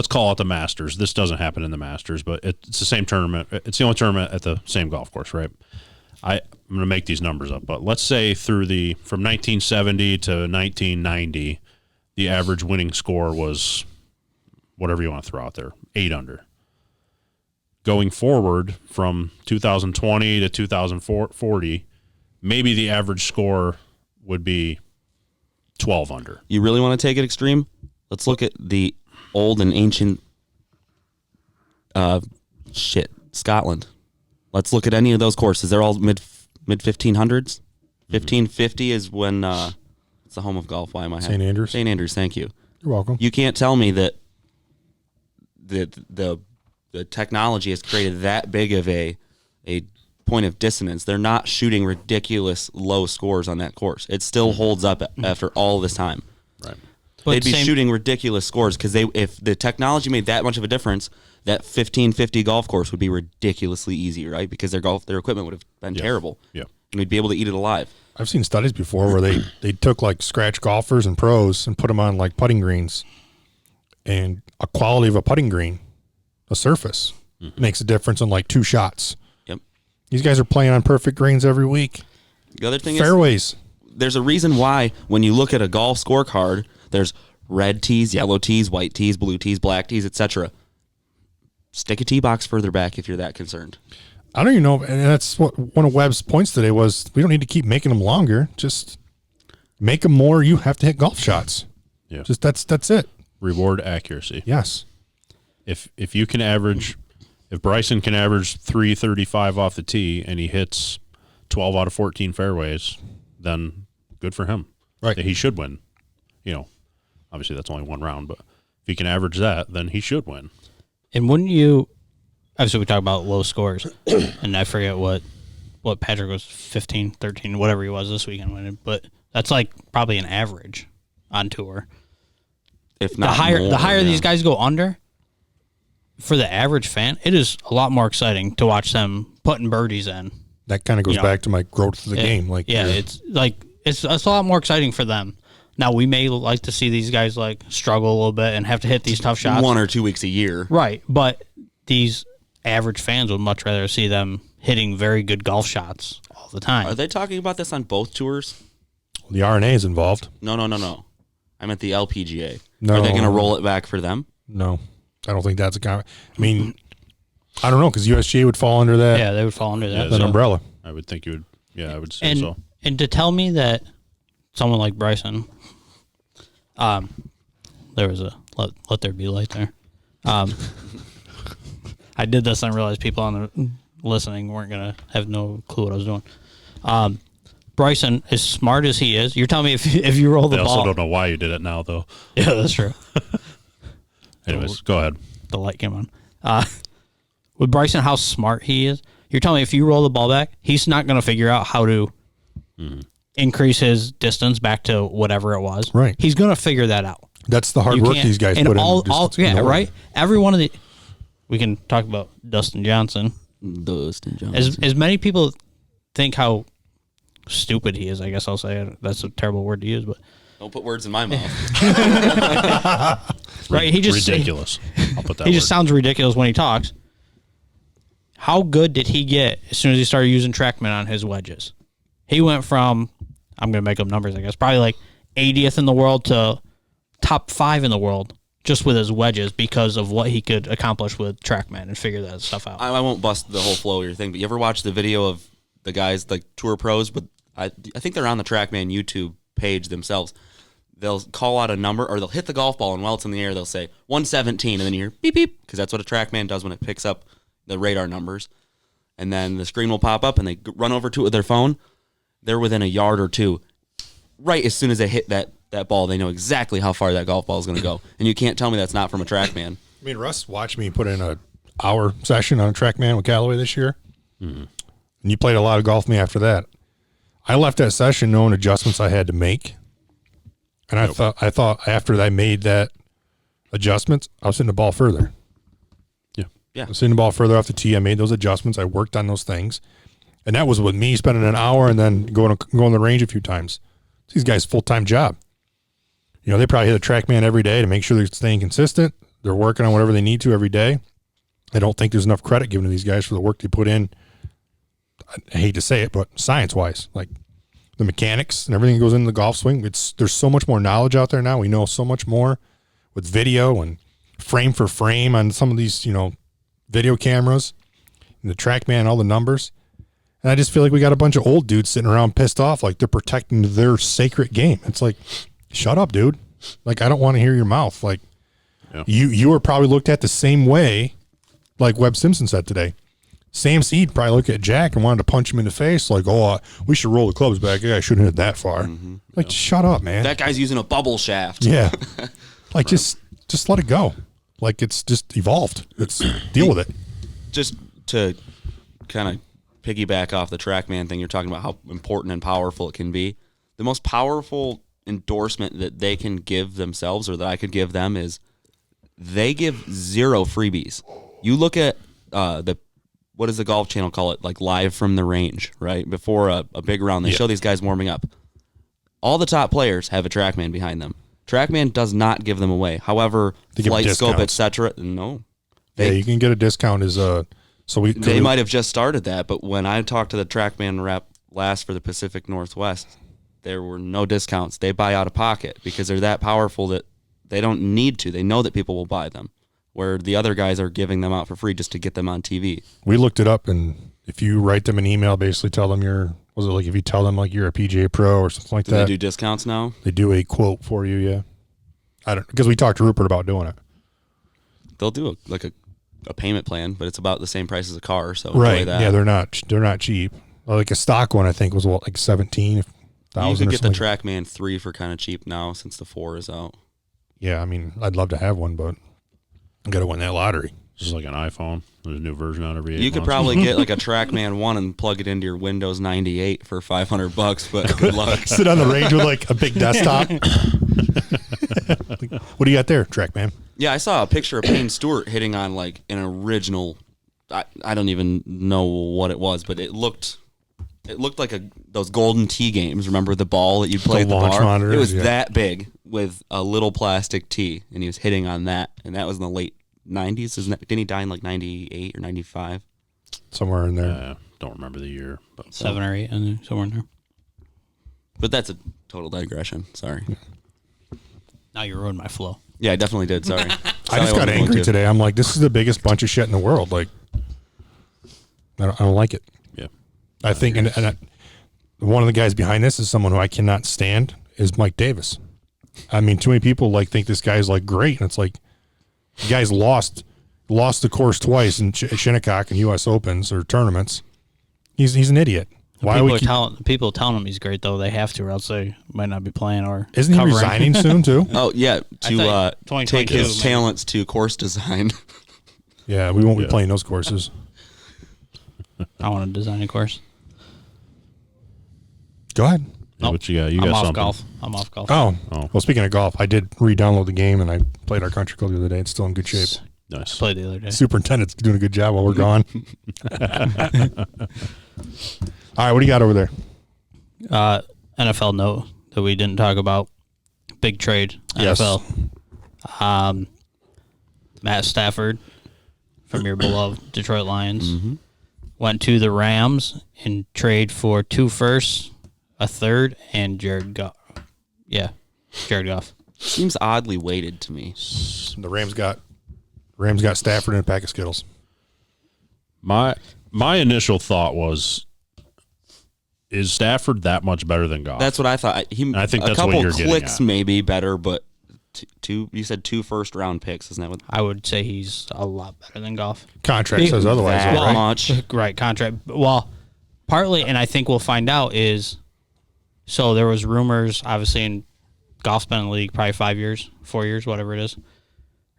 call it the Masters. This doesn't happen in the Masters, but it's the same tournament. It's the only tournament at the same golf course, right? I'm going to make these numbers up, but let's say from 1970 to 1990, the average winning score was whatever you want to throw out there, 8 under. Going forward from 2020 to 2040, maybe the average score would be 12 under. You really want to take it extreme? Let's look at the old and ancient Scotland. Let's look at any of those courses. They're all mid 1500s. 1550 is when it's the home of golf. Why am I St. Andrews. St. Andrews, thank you. You're welcome. You can't tell me that the technology has created that big of a point of dissonance. They're not shooting ridiculous low scores on that course. It still holds up after all this time. Right. but They'd be same- shooting ridiculous scores because if the technology made that much of a difference, that 1550 golf course would be ridiculously easy, right? Because their equipment would have been terrible. Yeah. And we'd be able to eat it alive. I've seen studies before where they took like scratch golfers and pros and put them on like putting greens, and a quality of a putting green, a surface, makes a difference in like 2 shots. Yep. These guys are playing on perfect greens every week. The other thing Fairways. there's a reason why when you look at a golf scorecard, there's red tees, yellow tees, white tees, blue tees, black tees, etc. Stick a tee box further back if you're that concerned. I don't even know, and that's what one of Webb's points today was. We don't need to keep making them longer. Just make them more. You have to hit golf shots. Yeah. Just that's it. Reward accuracy. Yes. If you can average, if Bryson can average 335 off the tee and he hits 12 out of 14 fairways, then good for him. Right. He should win. Obviously that's only one round, but if he can average that, then he should win. And wouldn't you? Obviously, we talk about low scores, and I forget what Patrick was 15, 13, whatever he was this weekend winning, but that's like probably an average on tour. If not The higher yeah. these guys go under, for the average fan, it is a lot more exciting to watch them putting birdies in. That kind of goes You know, back to my growth of the game. Like, yeah, it's a lot more exciting for them. Now we may like to see these guys like struggle a little bit and have to hit these tough shots, 1 or 2 weeks a year. right? But these average fans would much rather see them hitting very good golf shots all the time. Are they talking about this on both tours? The RNA is involved. No. I meant the LPGA. No. Are they going to roll it back for them? No, I don't think that's a comment. I mean, I don't know, because USGA would fall under that, Yeah, they would fall under that. that umbrella. I would think you would. Yeah, I would say so. And to tell me that someone like Bryson, there was a let there be light there. I did this and I realized people on the listening weren't gonna have no clue what I was doing. Bryson, as smart as he is, you're telling me if you roll the They ball. also don't know why you did it now, though. Yeah, that's true. Anyways, go ahead. The light came on. With Bryson, how smart he is, you're telling me if you roll the ball back, he's not going to figure out how to increase his distance back to whatever it was. Right. He's going to figure that out. That's the hard You work can't- these guys and put all, in. all yeah, right. Every one of the. We can talk about Dustin Johnson. Dustin Johnson. As many people think how stupid he is, I guess I'll say that's a terrible word to use, but Don't put words in my mouth. right, he just ridiculous. I'll put that. He word. just sounds ridiculous when he talks. How good did he get as soon as he started using TrackMan on his wedges? He went from, I'm going to make up numbers, I guess, probably like 80th in the world to top 5 in the world just with his wedges because of what he could accomplish with TrackMan and figure that stuff out. I won't bust the whole flow of your thing, but you ever watch the video of the guys, like tour pros, but I think they're on the TrackMan YouTube page themselves. They'll call out a number, or they'll hit the golf ball, and while it's in the air, they'll say 117, and then you hear beep, beep, because that's what a TrackMan does when it picks up the radar numbers. And then the screen will pop up, and they run over to it with their phone. They're within a yard or two. Right as soon as they hit that ball, they know exactly how far that golf ball is going to go. And you can't tell me that's not from a TrackMan. I mean, Russ watched me put in a hour session on a TrackMan with Callaway this year. And you played a lot of golf with me after that. I left that session knowing adjustments I had to make. And I thought after I made that adjustments, I was hitting the ball further. Yeah. I was hitting the ball further off the tee. I made those adjustments. I worked on those things. And that was with me spending an hour and then going to the range a few times. It's these guys' full-time job. You know, they probably hit a TrackMan every day to make sure they're staying consistent. They're working on whatever they need to every day. I don't think there's enough credit given to these guys for the work they put in. I hate to say it, but science-wise, like the mechanics and everything that goes into the golf swing, there's so much more knowledge out there now. We know so much more with video and frame for frame on some of these, video cameras and the TrackMan, all the numbers. And I just feel like we got a bunch of old dudes sitting around pissed off like they're protecting their sacred game. It's like, shut up, dude. Like, I don't want to hear your mouth. Like, you were probably looked at the same way like Webb Simpson said today. Sam Seed probably looked at Jack and wanted to punch him in the face like, we should roll the clubs back. Yeah, I shouldn't hit that far. Like, shut up, man. That guy's using a bubble shaft. Yeah. Like, just let it go. Like, it's just evolved. Deal with it. Just to kind of piggyback off the TrackMan thing, you're talking about how important and powerful it can be. The most powerful endorsement that they can give themselves, or that I could give them, is they give zero freebies. You look at what does the Golf Channel call it? Like live from the range, right? Before a big round, they show these guys warming up. All the top players have a TrackMan behind them. TrackMan does not give them away. However, Flight Scope, etc. No. You can get a discount they might have just started that, but when I talked to the TrackMan rep last for the Pacific Northwest, there were no discounts. They buy out of pocket because they're that powerful that they don't need to. They know that people will buy them, where the other guys are giving them out for free just to get them on TV. We looked it up, and if you write them an email, basically tell them if you tell them like you're a PGA pro or something like that. They do discounts now? They do a quote for you, yeah. Because we talked to Rupert about doing it. They'll do a payment plan, but it's about the same price as a car. So right, enjoy that. yeah, they're not cheap. Like a stock one, I think was like 17,000. You could get the TrackMan 3 for kind of cheap now since the 4 is out. Yeah, I mean, I'd love to have one, but I got to win that lottery. Just like an iPhone. There's a new version out every 8 You could months. probably get like a TrackMan 1 and plug it into your Windows 98 for $500, but good luck. Sit on the range with like a big desktop. What do you got there, TrackMan? Yeah, I saw a picture of Payne Stewart hitting on like an original. I don't even know what it was, but it looked like those golden tee games. Remember the ball that you'd play at the launch bar? monitor, It was yeah. that big with a little plastic tee, and he was hitting on that, and that was in the late 90s. Didn't he die in like 98 or 95? Somewhere in there. Yeah, don't remember the year, but 7 or 8, and somewhere in there. But that's a total digression. Sorry. Now you ruined my flow. Yeah, I definitely did. Sorry. I just got angry today. I'm like, this is the biggest bunch of shit in the world. Like, I don't like it. yeah. I think, one of the guys behind this is someone who I cannot stand is Mike Davis. I mean, too many people like think this guy's like great, and it's like, the guy's lost the course twice in Shinnecock and U.S. Opens or tournaments. He's an idiot. Why People telling him he's great though. They have to, or else they might not be playing. Or isn't he covering. resigning soon too? Oh yeah, to take his 2022, talents to course design. Yeah, we won't be playing those courses. I want to design a course. Go ahead. Yeah, what you got? You I'm got off something. golf. I'm off golf. Oh, well, speaking of golf, I did re-download the game and I played our country club the other day. It's still in good shape. Nice. Played the other day. Superintendent's doing a good job while we're gone. All right, what do you got over there? NFL note that we didn't talk about. Big trade. Yes. NFL. Matt Stafford from your beloved Detroit Lions went to the Rams in trade for 2 firsts, a third, and Jared Goff. Yeah, Jared Goff. Seems oddly weighted to me. The Rams got Stafford and a pack of Skittles. My initial thought was, is Stafford that much better than Goff? That's what I thought. I think a that's what couple you're getting clicks at. maybe better, but two. You said 2 first-round picks, isn't that what? I would say he's a lot better than Goff. Contract says otherwise, That right? much. Right, contract. Well, partly, and I think we'll find out, is so there was rumors, obviously, in Goff's been in the league probably 5 years, 4 years, whatever it is.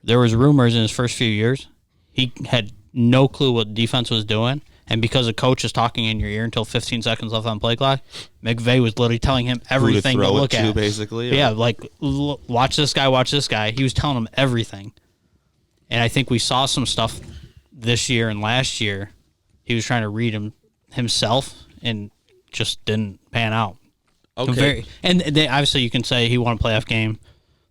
There was rumors in his first few years. He had no clue what defense was doing, and because a coach is talking in your ear until 15 seconds left on play clock, McVay was literally telling him everything to look at. Basically. Or? Yeah, like, watch this guy, watch this guy. He was telling him everything. And I think we saw some stuff this year and last year. He was trying to read himself and just didn't pan out. Okay. And they, obviously you can say he won a playoff game.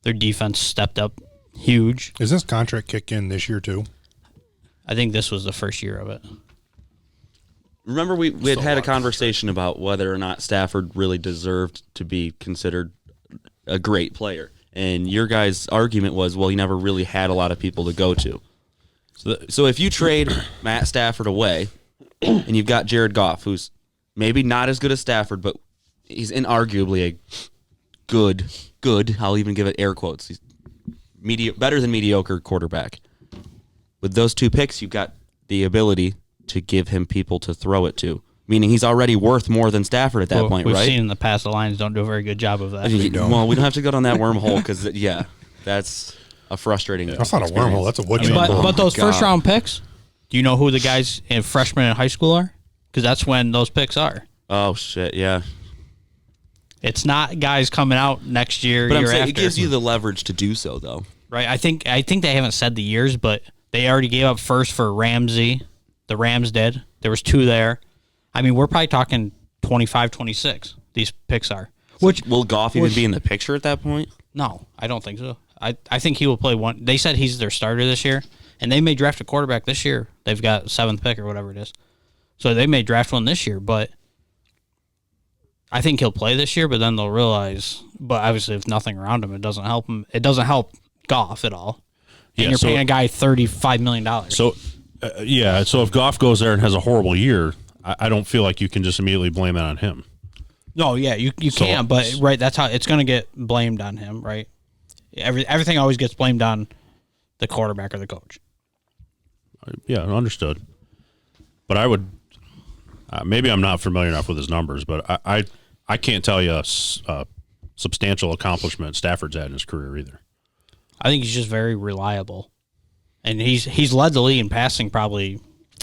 Their defense stepped up huge. Is this contract kick in this year too? I think this was the first year of it. Remember, we had a conversation about whether or not Stafford really deserved to be considered a great player. And your guys' argument was, well, he never really had a lot of people to go to. So if you trade Matt Stafford away and you've got Jared Goff, who's maybe not as good as Stafford, but he's inarguably a good, I'll even give it air quotes, he's better than mediocre quarterback. With those 2 picks, you've got the ability to give him people to throw it to, meaning he's already worth more than Stafford at that point, We've right? seen in the past the Lions don't do a very good job of that. Well, we don't have to go down that wormhole because, that's a frustrating That's not a wormhole. That's a wood chip. But those God. first round picks, do you know who the guys in freshmen in high school are? Because that's when those picks are. Oh, shit, yeah. It's not guys coming out next year, But I'm year saying after. it gives you the leverage to do so, though. Right. I think they haven't said the years, but they already gave up first for Ramsey. The Rams did. There was 2 there. I mean, we're probably talking 25, 26. These picks are. Will Goff even be in the picture at that point? No, I don't think so. I think he will play one. They said he's their starter this year, and they may draft a quarterback this year. They've got 7th pick or whatever it is. So they may draft one this year, but I think he'll play this year, but then they'll realize, but obviously if nothing around him, it doesn't help him. It doesn't help Goff at all. And you're paying a guy $35 million. So, so if Goff goes there and has a horrible year, I don't feel like you can just immediately blame it on him. No, yeah, you can, but right, that's how it's going to get blamed on him, right? Everything always gets blamed on the quarterback or the coach. Yeah, understood. But I would, maybe I'm not familiar enough with his numbers, but I can't tell you a substantial accomplishment Stafford's had in his career either. I think he's just very reliable, and he's led the league in passing probably.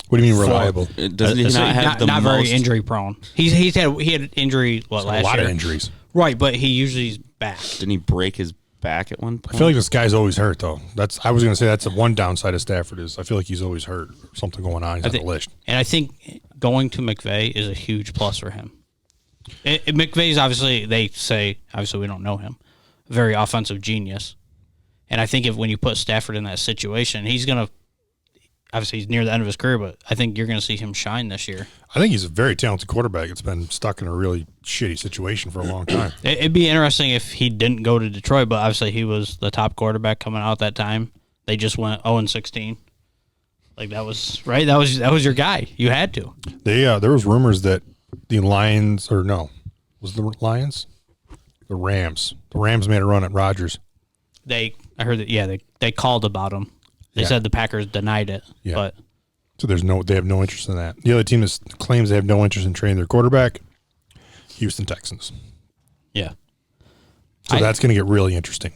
What do you mean reliable? Does he not have the not most? very injury prone. He had injury last year. A lot of injuries. Right, but he usually is back. Didn't he break his back at one point? I feel like this guy's always hurt, though. I was going to say that's the one downside of Stafford is I feel like he's always hurt. Something going on. He's on the list. And I think going to McVay is a huge plus for him. McVay's obviously, they say, obviously we don't know him, very offensive genius. And I think when you put Stafford in that situation, he's going to, obviously he's near the end of his career, but I think you're going to see him shine this year. I think he's a very talented quarterback. It's been stuck in a really shitty situation for a long time. It'd be interesting if he didn't go to Detroit, but obviously he was the top quarterback coming out at that time. They just went 0-16. Like that was right. That was your guy. You had to. There was rumors that the Lions was the Lions, the Rams. The Rams made a run at Rodgers. I heard that. Yeah, they called about him. They said the Packers denied it. Yeah. But So they have no interest in that. The other team that claims they have no interest in training their quarterback, Houston Texans. yeah, So that's going to get really interesting.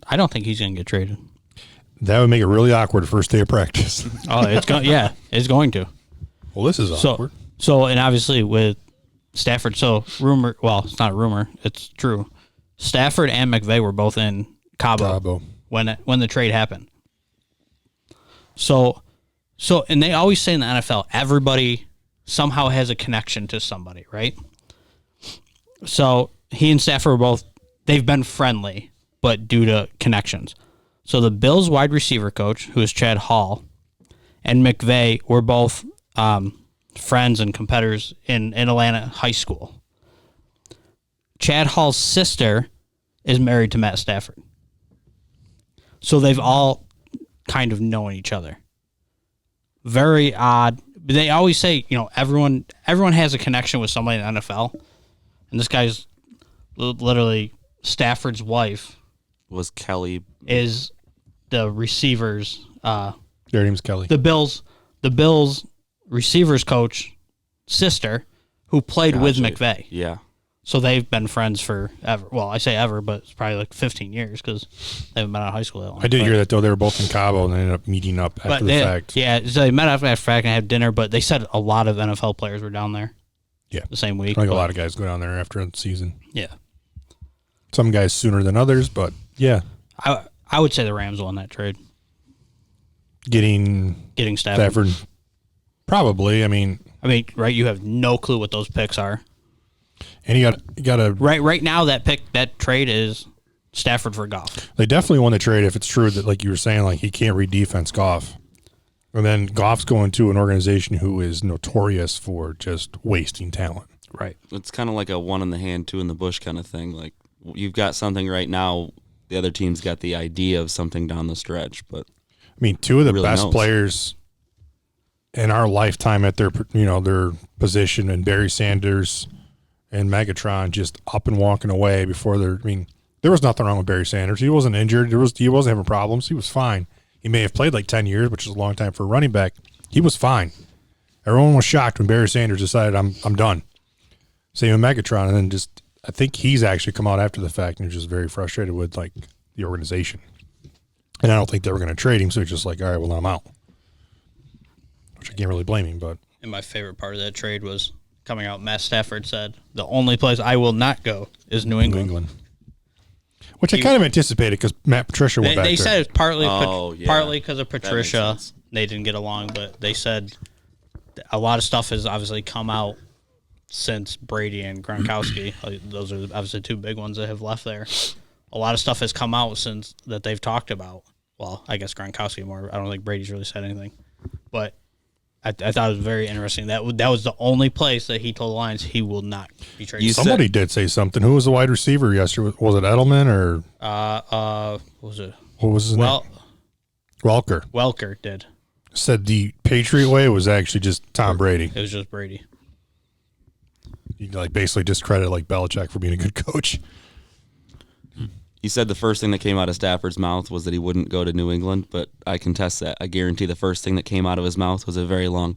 I don't think he's going to get traded. That would make it really awkward first day of practice. Oh, it's going. Yeah, it's going to. Well, this is awkward. So, and obviously with Stafford. So rumor. Well, it's not a rumor. It's true. Stafford and McVay were both in Cabo. when the trade happened. So, and they always say in the NFL, everybody somehow has a connection to somebody, right? So he and Stafford they've been friendly, but due to connections. So the Bills wide receiver coach, who is Chad Hall, and McVay were both friends and competitors in Atlanta high school. Chad Hall's sister is married to Matt Stafford. So they've all kind of known each other. Very odd. But they always say, everyone has a connection with somebody in the NFL. And this guy's literally Stafford's wife Was Kelly. is the receivers. Their name's Kelly. The Bills receivers coach sister who played with McVay. Yeah. So they've been friends forever. Well, I say ever, but it's probably like 15 years because they haven't been out of high school that long. I did hear that, though. They were both in Cabo and they ended up meeting up after the fact. Yeah, so they met after the fact and had dinner, but they said a lot of NFL players were down there. Yeah. The same week. I think a lot of guys go down there after the season. Yeah. Some guys sooner than others, but yeah. I would say the Rams won that trade. Getting Stafford. Probably. I mean, right? You have no clue what those picks are. And you got to right now that trade is Stafford for Goff. They definitely won the trade if it's true that, like you were saying, like he can't read defense, Goff. And then Goff's going to an organization who is notorious for just wasting talent. Right. It's kind of like a one in the hand, two in the bush kind of thing. Like you've got something right now, the other team's got the idea of something down the stretch. But I mean, two of the really best players in our lifetime at their position, and Barry Sanders and Megatron just up and walking away before there was nothing wrong with Barry Sanders. He wasn't injured. He wasn't having problems. He was fine. He may have played like 10 years, which is a long time for a running back. He was fine. Everyone was shocked when Barry Sanders decided, I'm done. Same with Megatron. And then I think he's actually come out after the fact and just very frustrated with like the organization. And I don't think they were going to trade him. So he's just like, all right, well, I'm out. Which I can't really blame him, but. And my favorite part of that trade was coming out. Matt Stafford said, the only place I will not go is New England. Which I kind of anticipated because Matt Patricia went back there. They said it's partly because of That Patricia. makes sense. They didn't get along, but they said a lot of stuff has obviously come out since Brady and Gronkowski. Those are obviously two big ones that have left there. A lot of stuff has come out since that they've talked about. Well, I guess Gronkowski more. I don't think Brady's really said anything. But I thought it was very interesting. That was the only place that he told the Lions he will not be traded. Somebody did say something. Who was the wide receiver yesterday? Was it Edelman or? What was it? What was his name? Welker. Welker did. Said the Patriot way was actually just Tom Brady. It was just Brady. You basically discredit like Belichick for being a good coach. He said the first thing that came out of Stafford's mouth was that he wouldn't go to New England, but I contest that. I guarantee the first thing that came out of his mouth was a very long,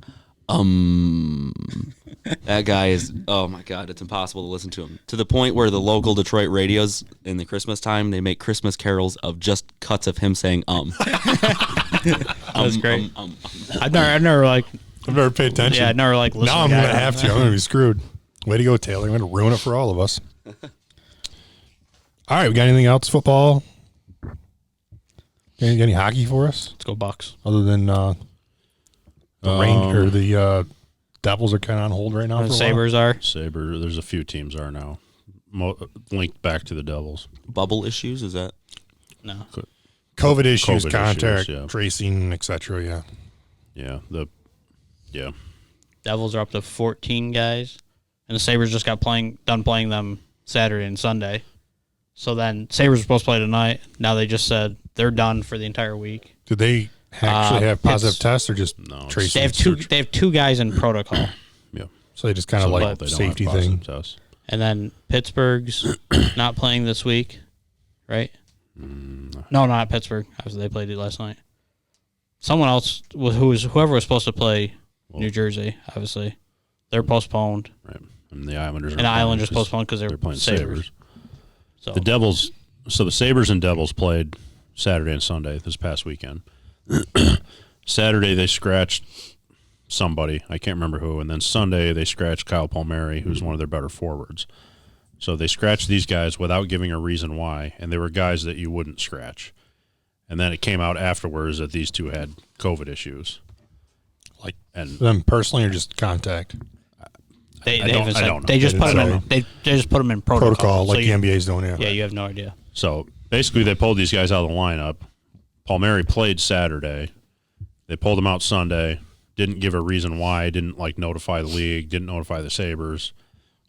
That guy is, oh my God, it's impossible to listen to him. To the point where the local Detroit radios in the Christmas time, they make Christmas carols of just cuts of him saying That's great. I've never paid attention. Yeah, I never listened. Now I'm going to have to. I'm going to be screwed. Way to go, Taylor. I'm going to ruin it for all of us. All right, we got anything else? Football? Any hockey for us? Let's go Bucks. Other than the Rangers or the Devils are kind of on hold right now. The Sabres are. There's a few teams are now linked back to the Devils. bubble issues. Is that No. COVID issues, COVID contact issues, yeah. tracing, etc. Yeah. Yeah. Devils are up to 14 guys, and the Sabres just got done playing them Saturday and Sunday. So then Sabres were supposed to play tonight. Now they just said they're done for the entire week. Do they actually have positive it's- tests or just No, tracing? They have two guys in protocol, Yeah. So they just kind of So like they don't have safety positive thing. tests. and then Pittsburgh's not playing this week, right? No, not Pittsburgh. Obviously, they played it last night. Someone else whoever was supposed to play New Jersey. Obviously, they're postponed, Right. And the Islanders are and the playing Islanders 'cause postponed because they're playing Sabres. Sabres. So The Devils, so the Sabres and Devils played Saturday and Sunday this past weekend. Saturday they scratched somebody, I can't remember who, and then Sunday they scratched Kyle Palmieri, who's one of their better forwards. So they scratched these guys without giving a reason why, and they were guys that you wouldn't scratch. And then it came out afterwards that these two had COVID issues. Like And them personally or just contact they I haven't said- don't know. They just They put didn't them in. say. They just put them in protocol. protocol So like you- the NBA's doing. Yeah. Yeah, you have no idea. so basically they pulled these guys out of the lineup. Palmieri played Saturday. They pulled him out Sunday. Didn't give a reason why. Didn't like notify the league. Didn't notify the Sabres.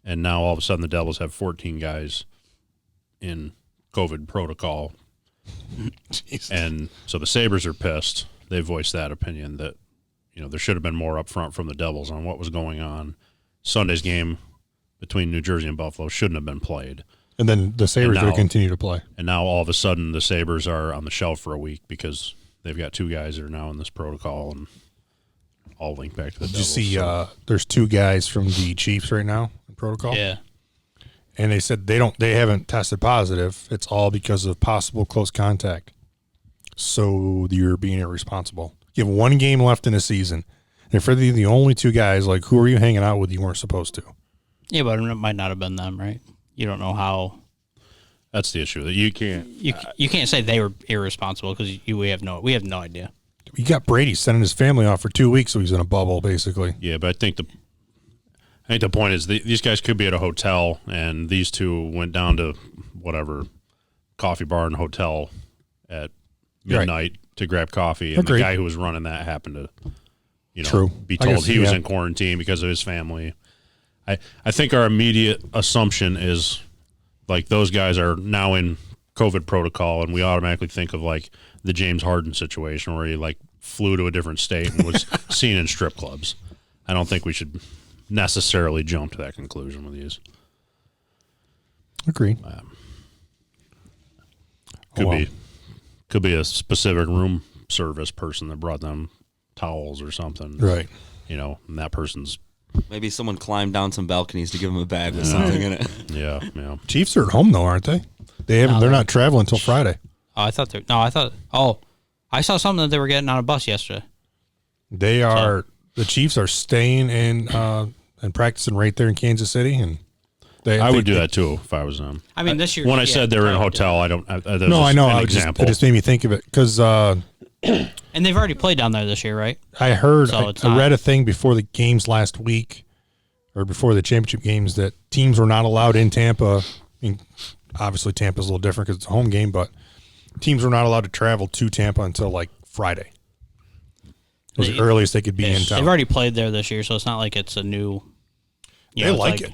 And now all of a sudden the Devils have 14 guys in COVID protocol. Jeez. And so the Sabres are pissed. They voiced that opinion that, there should have been more up front from the Devils on what was going on. Sunday's game between New Jersey and Buffalo shouldn't have been played. And then the Sabres And are now- going to continue to play. And now all of a sudden the Sabres are on the shelf for a week because they've got two guys that are now in this protocol and all linked back to the Did you Devils. see? So- There's two guys from the Chiefs right now in protocol. Yeah. And they said they haven't tested positive. It's all because of possible close contact. So you're being irresponsible. You have one game left in the season. And if they're the only two guys, like, who are you hanging out with you weren't supposed to? Yeah, but it might not have been them, right? You don't know how. That's the issue that you can't. You can't say they were irresponsible because we have no idea. You got Brady sending his family off for 2 weeks, so he's in a bubble, basically. Yeah, but I think the point is these guys could be at a hotel, and these two went down to whatever coffee bar and hotel at midnight to grab coffee, and Agreed. the guy who was running that happened to, True. be I told guess, he was yeah. in quarantine because of his family. I think our immediate assumption is like those guys are now in COVID protocol, and we automatically think of like the James Harden situation where he like flew to a different state and was seen in strip clubs. I don't think we should necessarily jump to that conclusion with these. Agreed. Could be a specific room service person that brought them towels or something. Right. And that person's Maybe someone climbed down some balconies to give him a bag with something in it. yeah. Chiefs are at home, though, aren't they? They're not traveling until Friday. Oh, I saw something that they were getting on a bus yesterday. They are the Chiefs are staying in and practicing right there in Kansas City, and I would do that too if I was them. I mean, this year When I said they were in a I would do hotel, I don't. That's No, I know. An It example. just made me think of it because it. And they've already played down there this year, right? I heard So it's I not- read a thing before the games last week, or before the championship games, that teams were not allowed in Tampa. I mean, obviously Tampa's a little different because it's a home game, but teams were not allowed to travel to Tampa until like Friday. It was the earliest they could be in town. They've already played there this year, so it's not like it's a new. They it's like it.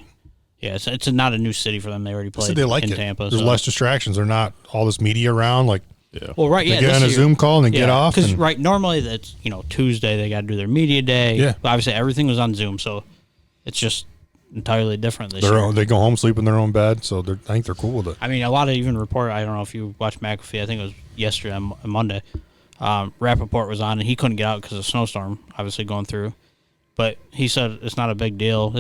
Yeah, it's not a new city for them. They already I played said they like in it. Tampa. There's so. less distractions. They're not all this media around. Like Well, right, they yeah. get this on a year- Zoom call and then get off. Because and- right, normally that's Tuesday they got to do their media day. Yeah. But obviously everything was on Zoom, so it's just entirely different this year. They go home, sleep in their own bed, so I think they're cool with it. I mean, a lot of even report. I don't know if you watched McAfee. I think it was yesterday on Monday. Rappaport was on, and he couldn't get out because of a snowstorm, obviously going through. But he said it's not a big deal.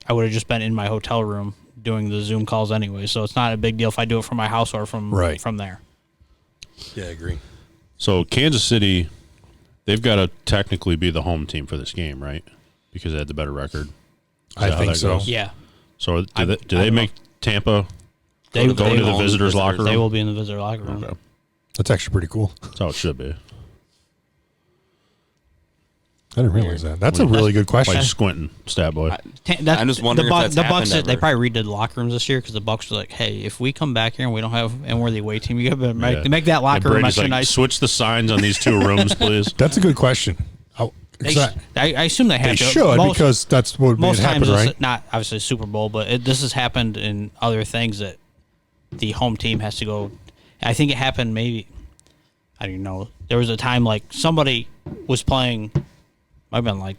I would have just been in my hotel room doing the Zoom calls anyway, so it's not a big deal if I do it from my house or from there. Yeah, I agree. So Kansas City, they've got to technically be the home team for this game, right? Because they had the better record. Is I that how think that so. goes? Yeah, So do they don't make Tampa they go into the will. visitors' locker room? They will be in the visitor locker room. Okay. That's actually pretty cool. That's how it should be. I didn't realize that. That's a really good question. Like squinting, stat boy. I'm just wondering if that's the happened Bucks. They ever. probably redid the locker rooms this year because the Bucks were like, "Hey, if we come back here and we don't have and we're the away team, you got to make that And locker room Brady's extra like, nice." switch the signs on these two rooms, please. That's a good question. I assume they have They to. should, because that's what would most happen, times, right? it's not obviously Super Bowl, but this has happened in other things that the home team has to go. I think it happened maybe. I don't even know. There was a time like somebody was playing. I've been like,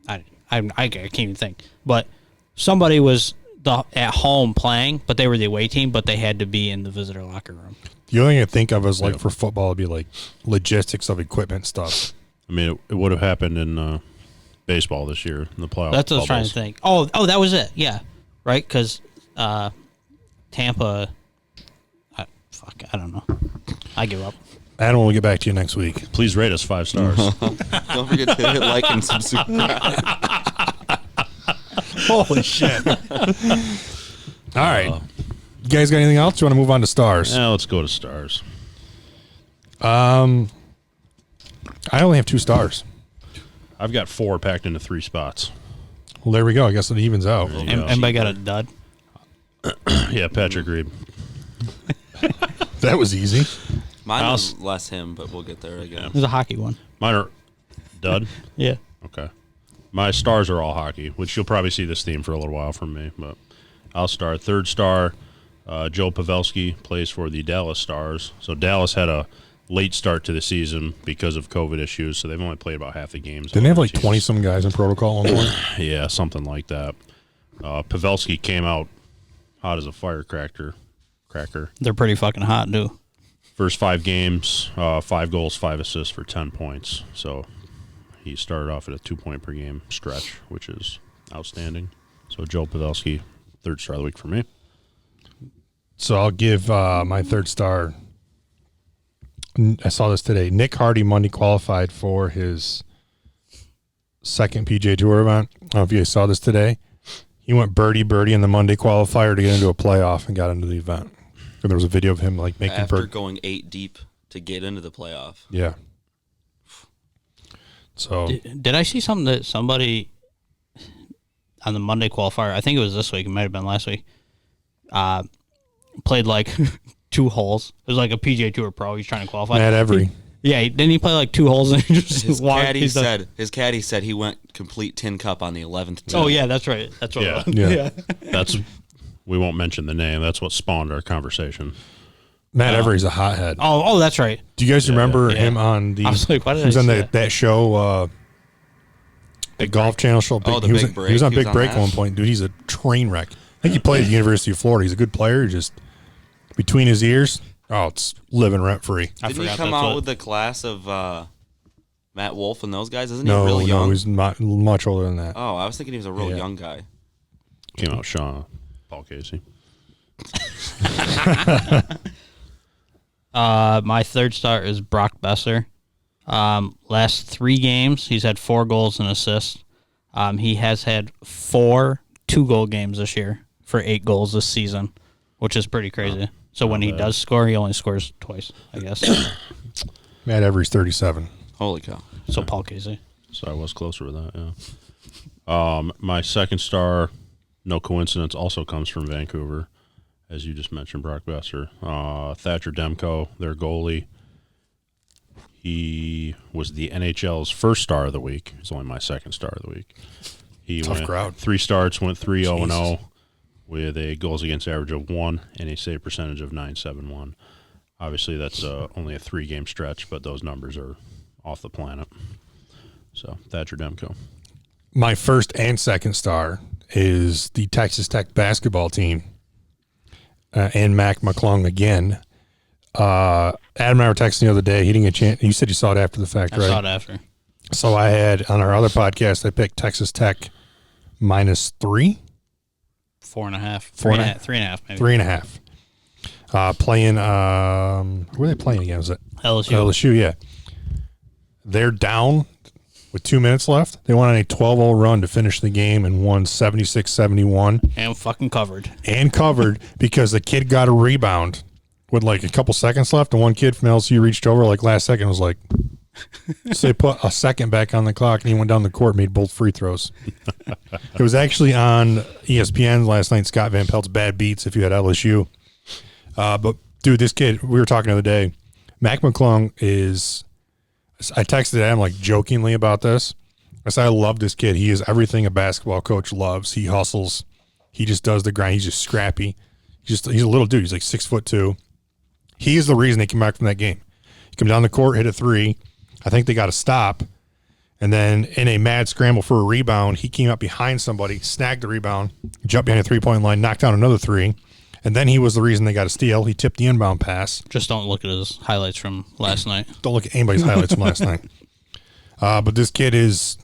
I can't even think, but somebody was at home playing, but they were the away team, but they had to be in the visitor locker room. The only thing I think of is like for football, it'd be like logistics of equipment stuff. I mean, it would have happened in baseball this year in the playoffs. That's what I was trying to think. Oh, that was it. Yeah, right. Because Tampa. I don't know. I give up. Adam, we'll get back to you next week. Please rate us 5 stars. Don't forget to hit like and subscribe. Holy shit! All right, you guys got anything else? You want to move on to stars? Yeah, let's go to stars. I only have 2 stars. I've got 4 packed into 3 spots. Well, there we go. I guess it evens out. Anybody got a dud? Yeah, Patrick Reed. That was easy. Mine was less him, but we'll get there again. It was a hockey one. Mine are dud. Yeah. Okay. My stars are all hockey, which you'll probably see this theme for a little while from me, but I'll start. 3rd star, Joe Pavelski plays for the Dallas Stars. So Dallas had a late start to the season because of COVID issues, so they've only played about half the games. Didn't they have like 20-some guys in protocol on one? Yeah, something like that. Pavelski came out hot as a firecracker. They're pretty fucking hot, too. First 5 games, 5 goals, 5 assists for 10 points. So he started off at a 2-point per game stretch, which is outstanding. So Joe Pavelski, 3rd star of the week for me. So I'll give my 3rd star. I saw this today. Nick Hardy Monday qualified for his 2nd PGA Tour event. I don't know if you guys saw this today. He went birdie in the Monday qualifier to get into a playoff and got into the event. And there was a video of him like making after going 8 deep to get into the playoff. Yeah. So Did I see something that somebody on the Monday qualifier, I think it was this week, it might have been last week, played like 2 holes. It was like a PGA Tour pro. He's trying to qualify. Matt Every. Didn't he play like 2 holes and he just His walked? caddy said he went complete tin cup on the 11th tee. Oh yeah, that's right. That's what. Yeah. It was. Yeah. We won't mention the name. That's what spawned our conversation. Matt Every's a hothead. Oh, that's right. Do you guys remember him on the? I was like, why did he was I on say that show, the Golf Channel show. Oh, the he was, Big Break. He was on He was Big on Break that? at one point. Dude, he's a train wreck. I think he played at the University of Florida. He's a good player. Just between his ears, it's living rent free. I Didn't he forgot come that's out what- with the class of Matt Wolf and those guys? Isn't he No, really young? he's not much older than that. Oh, I was thinking he was a real Yeah. young guy. Came out Paul Casey. My 3rd star is Brock Besser. Last 3 games, he's had 4 goals and assists. He has had 4 2-goal games this year for 8 goals this season, which is pretty crazy. So when he does score, he only scores twice, I guess. Matt Every's 37. Holy cow. So Paul Casey. So I was closer with that, yeah. My 2nd star, no coincidence, also comes from Vancouver, as you just mentioned, Brock Besser. Thatcher Demko, their goalie. He was the NHL's 1st star of the week. He's only my 2nd star of the week. He Tough went crowd. 3 starts, went 3-0-0 with a goals against average of 1 and a save percentage of .971. Obviously, that's only a 3-game stretch, but those numbers are off the planet. So, Thatcher Demko. My 1st and 2nd star is the Texas Tech basketball team and Mac McClung again. Adam and I were texting the other day. He didn't get a chance. You said you saw it after the fact, I right? saw it after. So I had on our other podcast, I picked Texas Tech -3, 4.5. 4.5. 3.5, maybe. 3.5. Playing, who were they playing again? Was it LSU. LSU? Yeah. They're down with 2 minutes left. They went on a 12-0 run to finish the game and won 76-71. And fucking covered. And covered because the kid got a rebound with like a couple seconds left, and one kid from LSU reached over like last second and was like, so they put a second back on the clock, and he went down the court and made both free throws. It was actually on ESPN last night, Scott Van Pelt's Bad Beats, if you had LSU. But, dude, this kid, we were talking the other day, Mac McClung is, I texted him like jokingly about this. I said, I love this kid. He is everything a basketball coach loves. He hustles. He just does the grind. He's just scrappy. He's a little dude. He's like 6'2". He is the reason they came back from that game. He came down the court, hit a three. I think they got a stop. And then in a mad scramble for a rebound, he came up behind somebody, snagged the rebound, jumped behind the three-point line, knocked down another three. And then he was the reason they got a steal. He tipped the inbound pass. Just don't look at his highlights from last night. Don't look at anybody's highlights from last night. But this kid is,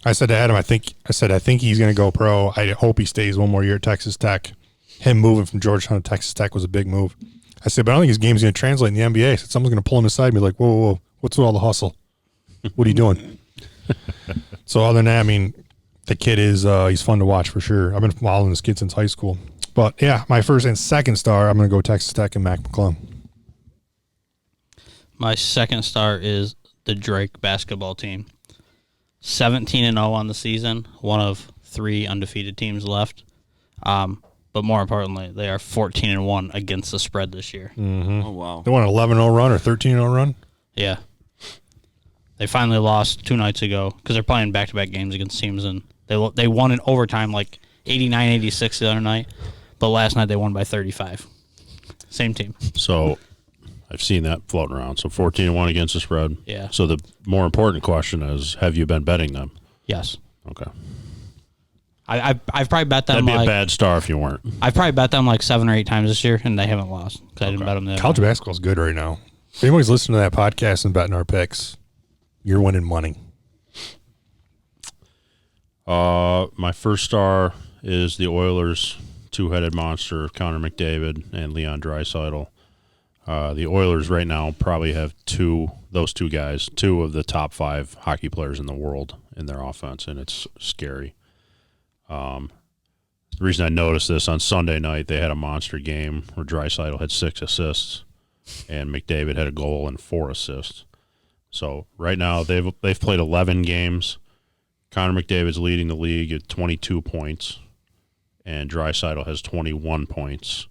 I said to Adam, I think he's going to go pro. I hope he stays one more year at Texas Tech. Him moving from Georgetown to Texas Tech was a big move. I said, but I don't think his game's going to translate in the NBA. I said, someone's going to pull him aside and be like, whoa, what's with all the hustle? What are you doing? So other than that, I mean, the kid is, he's fun to watch for sure. I've been following this kid since high school. But yeah, my first and second star, I'm going to go Texas Tech and Mac McClung. My second star is the Drake basketball team. 17-0 on the season, one of 3 undefeated teams left. But more importantly, they are 14-1 against the spread this year. Mm-hmm. Oh, wow. They won an 11-0 run or 13-0 run? Yeah. They finally lost 2 nights ago because they're playing back-to-back games against teams, and they won in overtime like 89-86 the other night, but last night they won by 35. Same team. So I've seen that floating around. So 14-1 against the spread. Yeah. So the more important question is, have you been betting them? Yes. Okay. I've probably bet them That'd be a bad star if you weren't. I've probably bet them like 7 or 8 times this year, and they haven't lost because I didn't bet them. The College basketball's good right now. If anybody's listening to that podcast and betting our picks, you're winning money. My first star is the Oilers' two-headed monster, Connor McDavid and Leon Draisaitl. The Oilers right now probably have those two guys, 2 of the top 5 hockey players in the world in their offense, and it's scary. The reason I noticed this, on Sunday night, they had a monster game where Draisaitl had 6 assists and McDavid had a goal and 4 assists. So right now they've played 11 games. Connor McDavid's leading the league at 22 points, and Draisaitl has 21 points.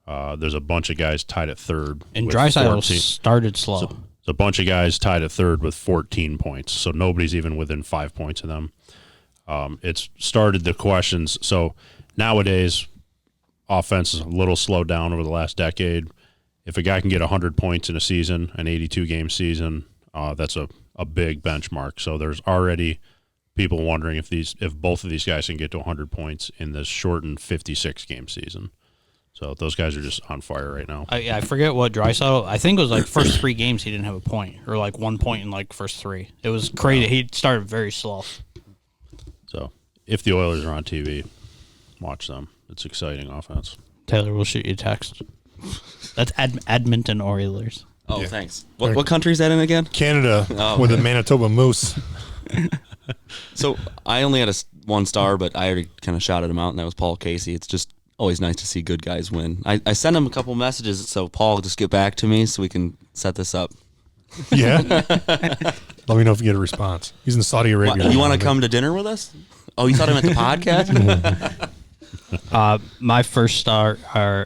There's a bunch of guys tied at third. And Draisaitl started slow. So there's a bunch of guys tied at third with 14 points, so nobody's even within 5 points of them. It's started the questions. So nowadays, offense is a little slowed down over the last decade. If a guy can get 100 points in a season, an 82-game season, that's a big benchmark. So there's already people wondering if both of these guys can get to 100 points in this shortened 56-game season. So those guys are just on fire right now. I forget what Draisaitl. I think it was like first 3 games he didn't have a point, or like 1 point in like first 3. It was crazy. He started very slow. So if the Oilers are on TV, watch them. It's exciting offense. Taylor will shoot you a text. That's Edmonton Oilers. Oh, Yeah. thanks. What country is that in again? Canada with the Manitoba Moose. So I only had one star, but I already kind of shouted him out, and that was Paul Casey. It's just always nice to see good guys win. I sent him a couple messages, so Paul, just get back to me so we can set this up. Yeah. Let me know if you get a response. He's in Saudi Arabia. You want to come to dinner with us? Oh, you thought I meant the podcast? My first star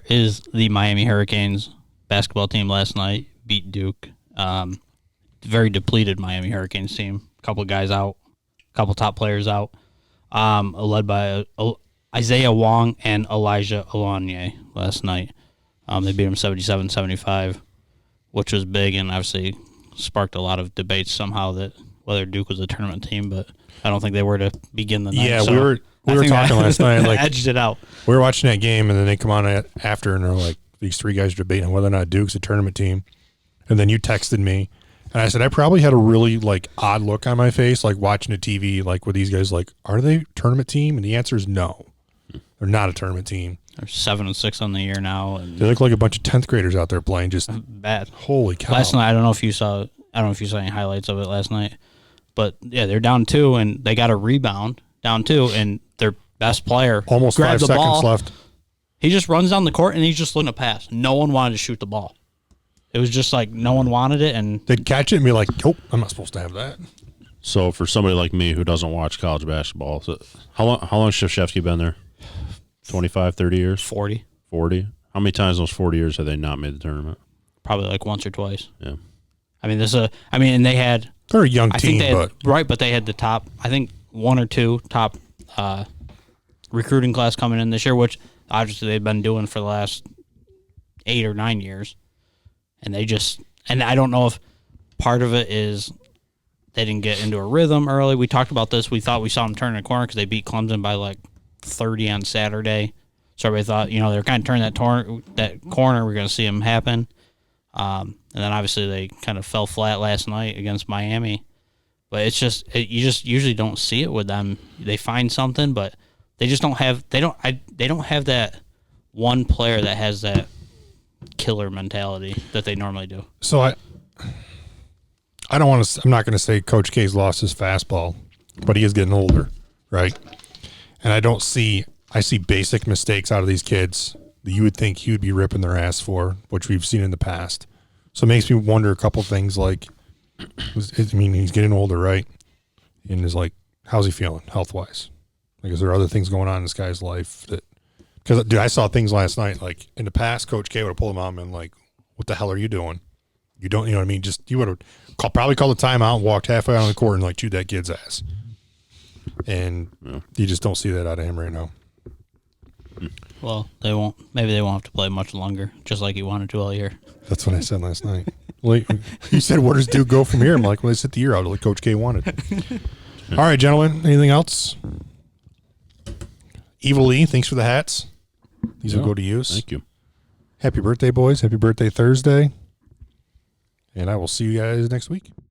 is the Miami Hurricanes basketball team. Last night beat Duke. Very depleted Miami Hurricanes team. A couple guys out, a couple top players out. Led by Isaiah Wong and Elijah Alonier last night. They beat them 77-75, which was big and obviously sparked a lot of debates somehow that whether Duke was a tournament team, but I don't think they were to begin the night. Yeah, so we were talking last night. Like, edged it out. we were watching that game, and then they come on after, and they're like, these 3 guys are debating whether or not Duke's a tournament team. And then you texted me, and I said, I probably had a really like odd look on my face, like watching the TV, like with these guys, like, are they a tournament team? And the answer is no. They're not a tournament team. They're 7-6 on the year now, and They look like a bunch of 10th graders out there playing. Just bad. holy cow! Last night, I don't know if you saw any highlights of it last night, but yeah, they're down 2 and they got a rebound down 2, and their best player Almost 5 grabbed the seconds ball. left. He just runs down the court and he's just looking to pass. No one wanted to shoot the ball. It was just like no one wanted it, and They'd catch it and be like, "Oh, I'm not supposed to have that." So for somebody like me who doesn't watch college basketball, how long has Krzyzewski been there? 25, 30 years? 40, 40? How many times in those 40 years have they not made the tournament? probably like once or twice. Yeah. I mean, and they had They're a young I team, think they but had, right, but they had the top. I think 1 or 2 top recruiting class coming in this year, which obviously they've been doing for the last 8 or 9 years, and I don't know if part of it is they didn't get into a rhythm early. We talked about this. We thought we saw them turn a corner because they beat Clemson by like 30 on Saturday. So everybody thought, they were kind of turning that corner. We're going to see them happen. And then obviously they kind of fell flat last night against Miami. But it's you just usually don't see it with them. They find something, but they just don't have they don't have that one player that has that killer mentality that they normally do. So I don't want to. I'm not going to say Coach K's lost his fastball, but he is getting older, right? And I see basic mistakes out of these kids that you would think he would be ripping their ass for, which we've seen in the past. So it makes me wonder a couple things like, he's getting older, right? And is like, how's he feeling health wise? Like, is there other things going on in this guy's life because dude, I saw things last night, like in the past, Coach K would have pulled him out and been like, what the hell are you doing? You don't, you know what I mean? Just, you would have probably called a timeout, walked halfway out on the court and like chewed that kid's ass. And you just don't see that out of him right now. Well, maybe they won't have to play much longer, just like he wanted to all year. That's what I said last night. Well, you said, where does Duke go from here? I'm like, well, they sit the year out like Coach K wanted. All right, gentlemen, anything else? Evil Lee, thanks for the hats. These will go to use. Thank you. Happy birthday, boys. Happy birthday Thursday. And I will see you guys next week.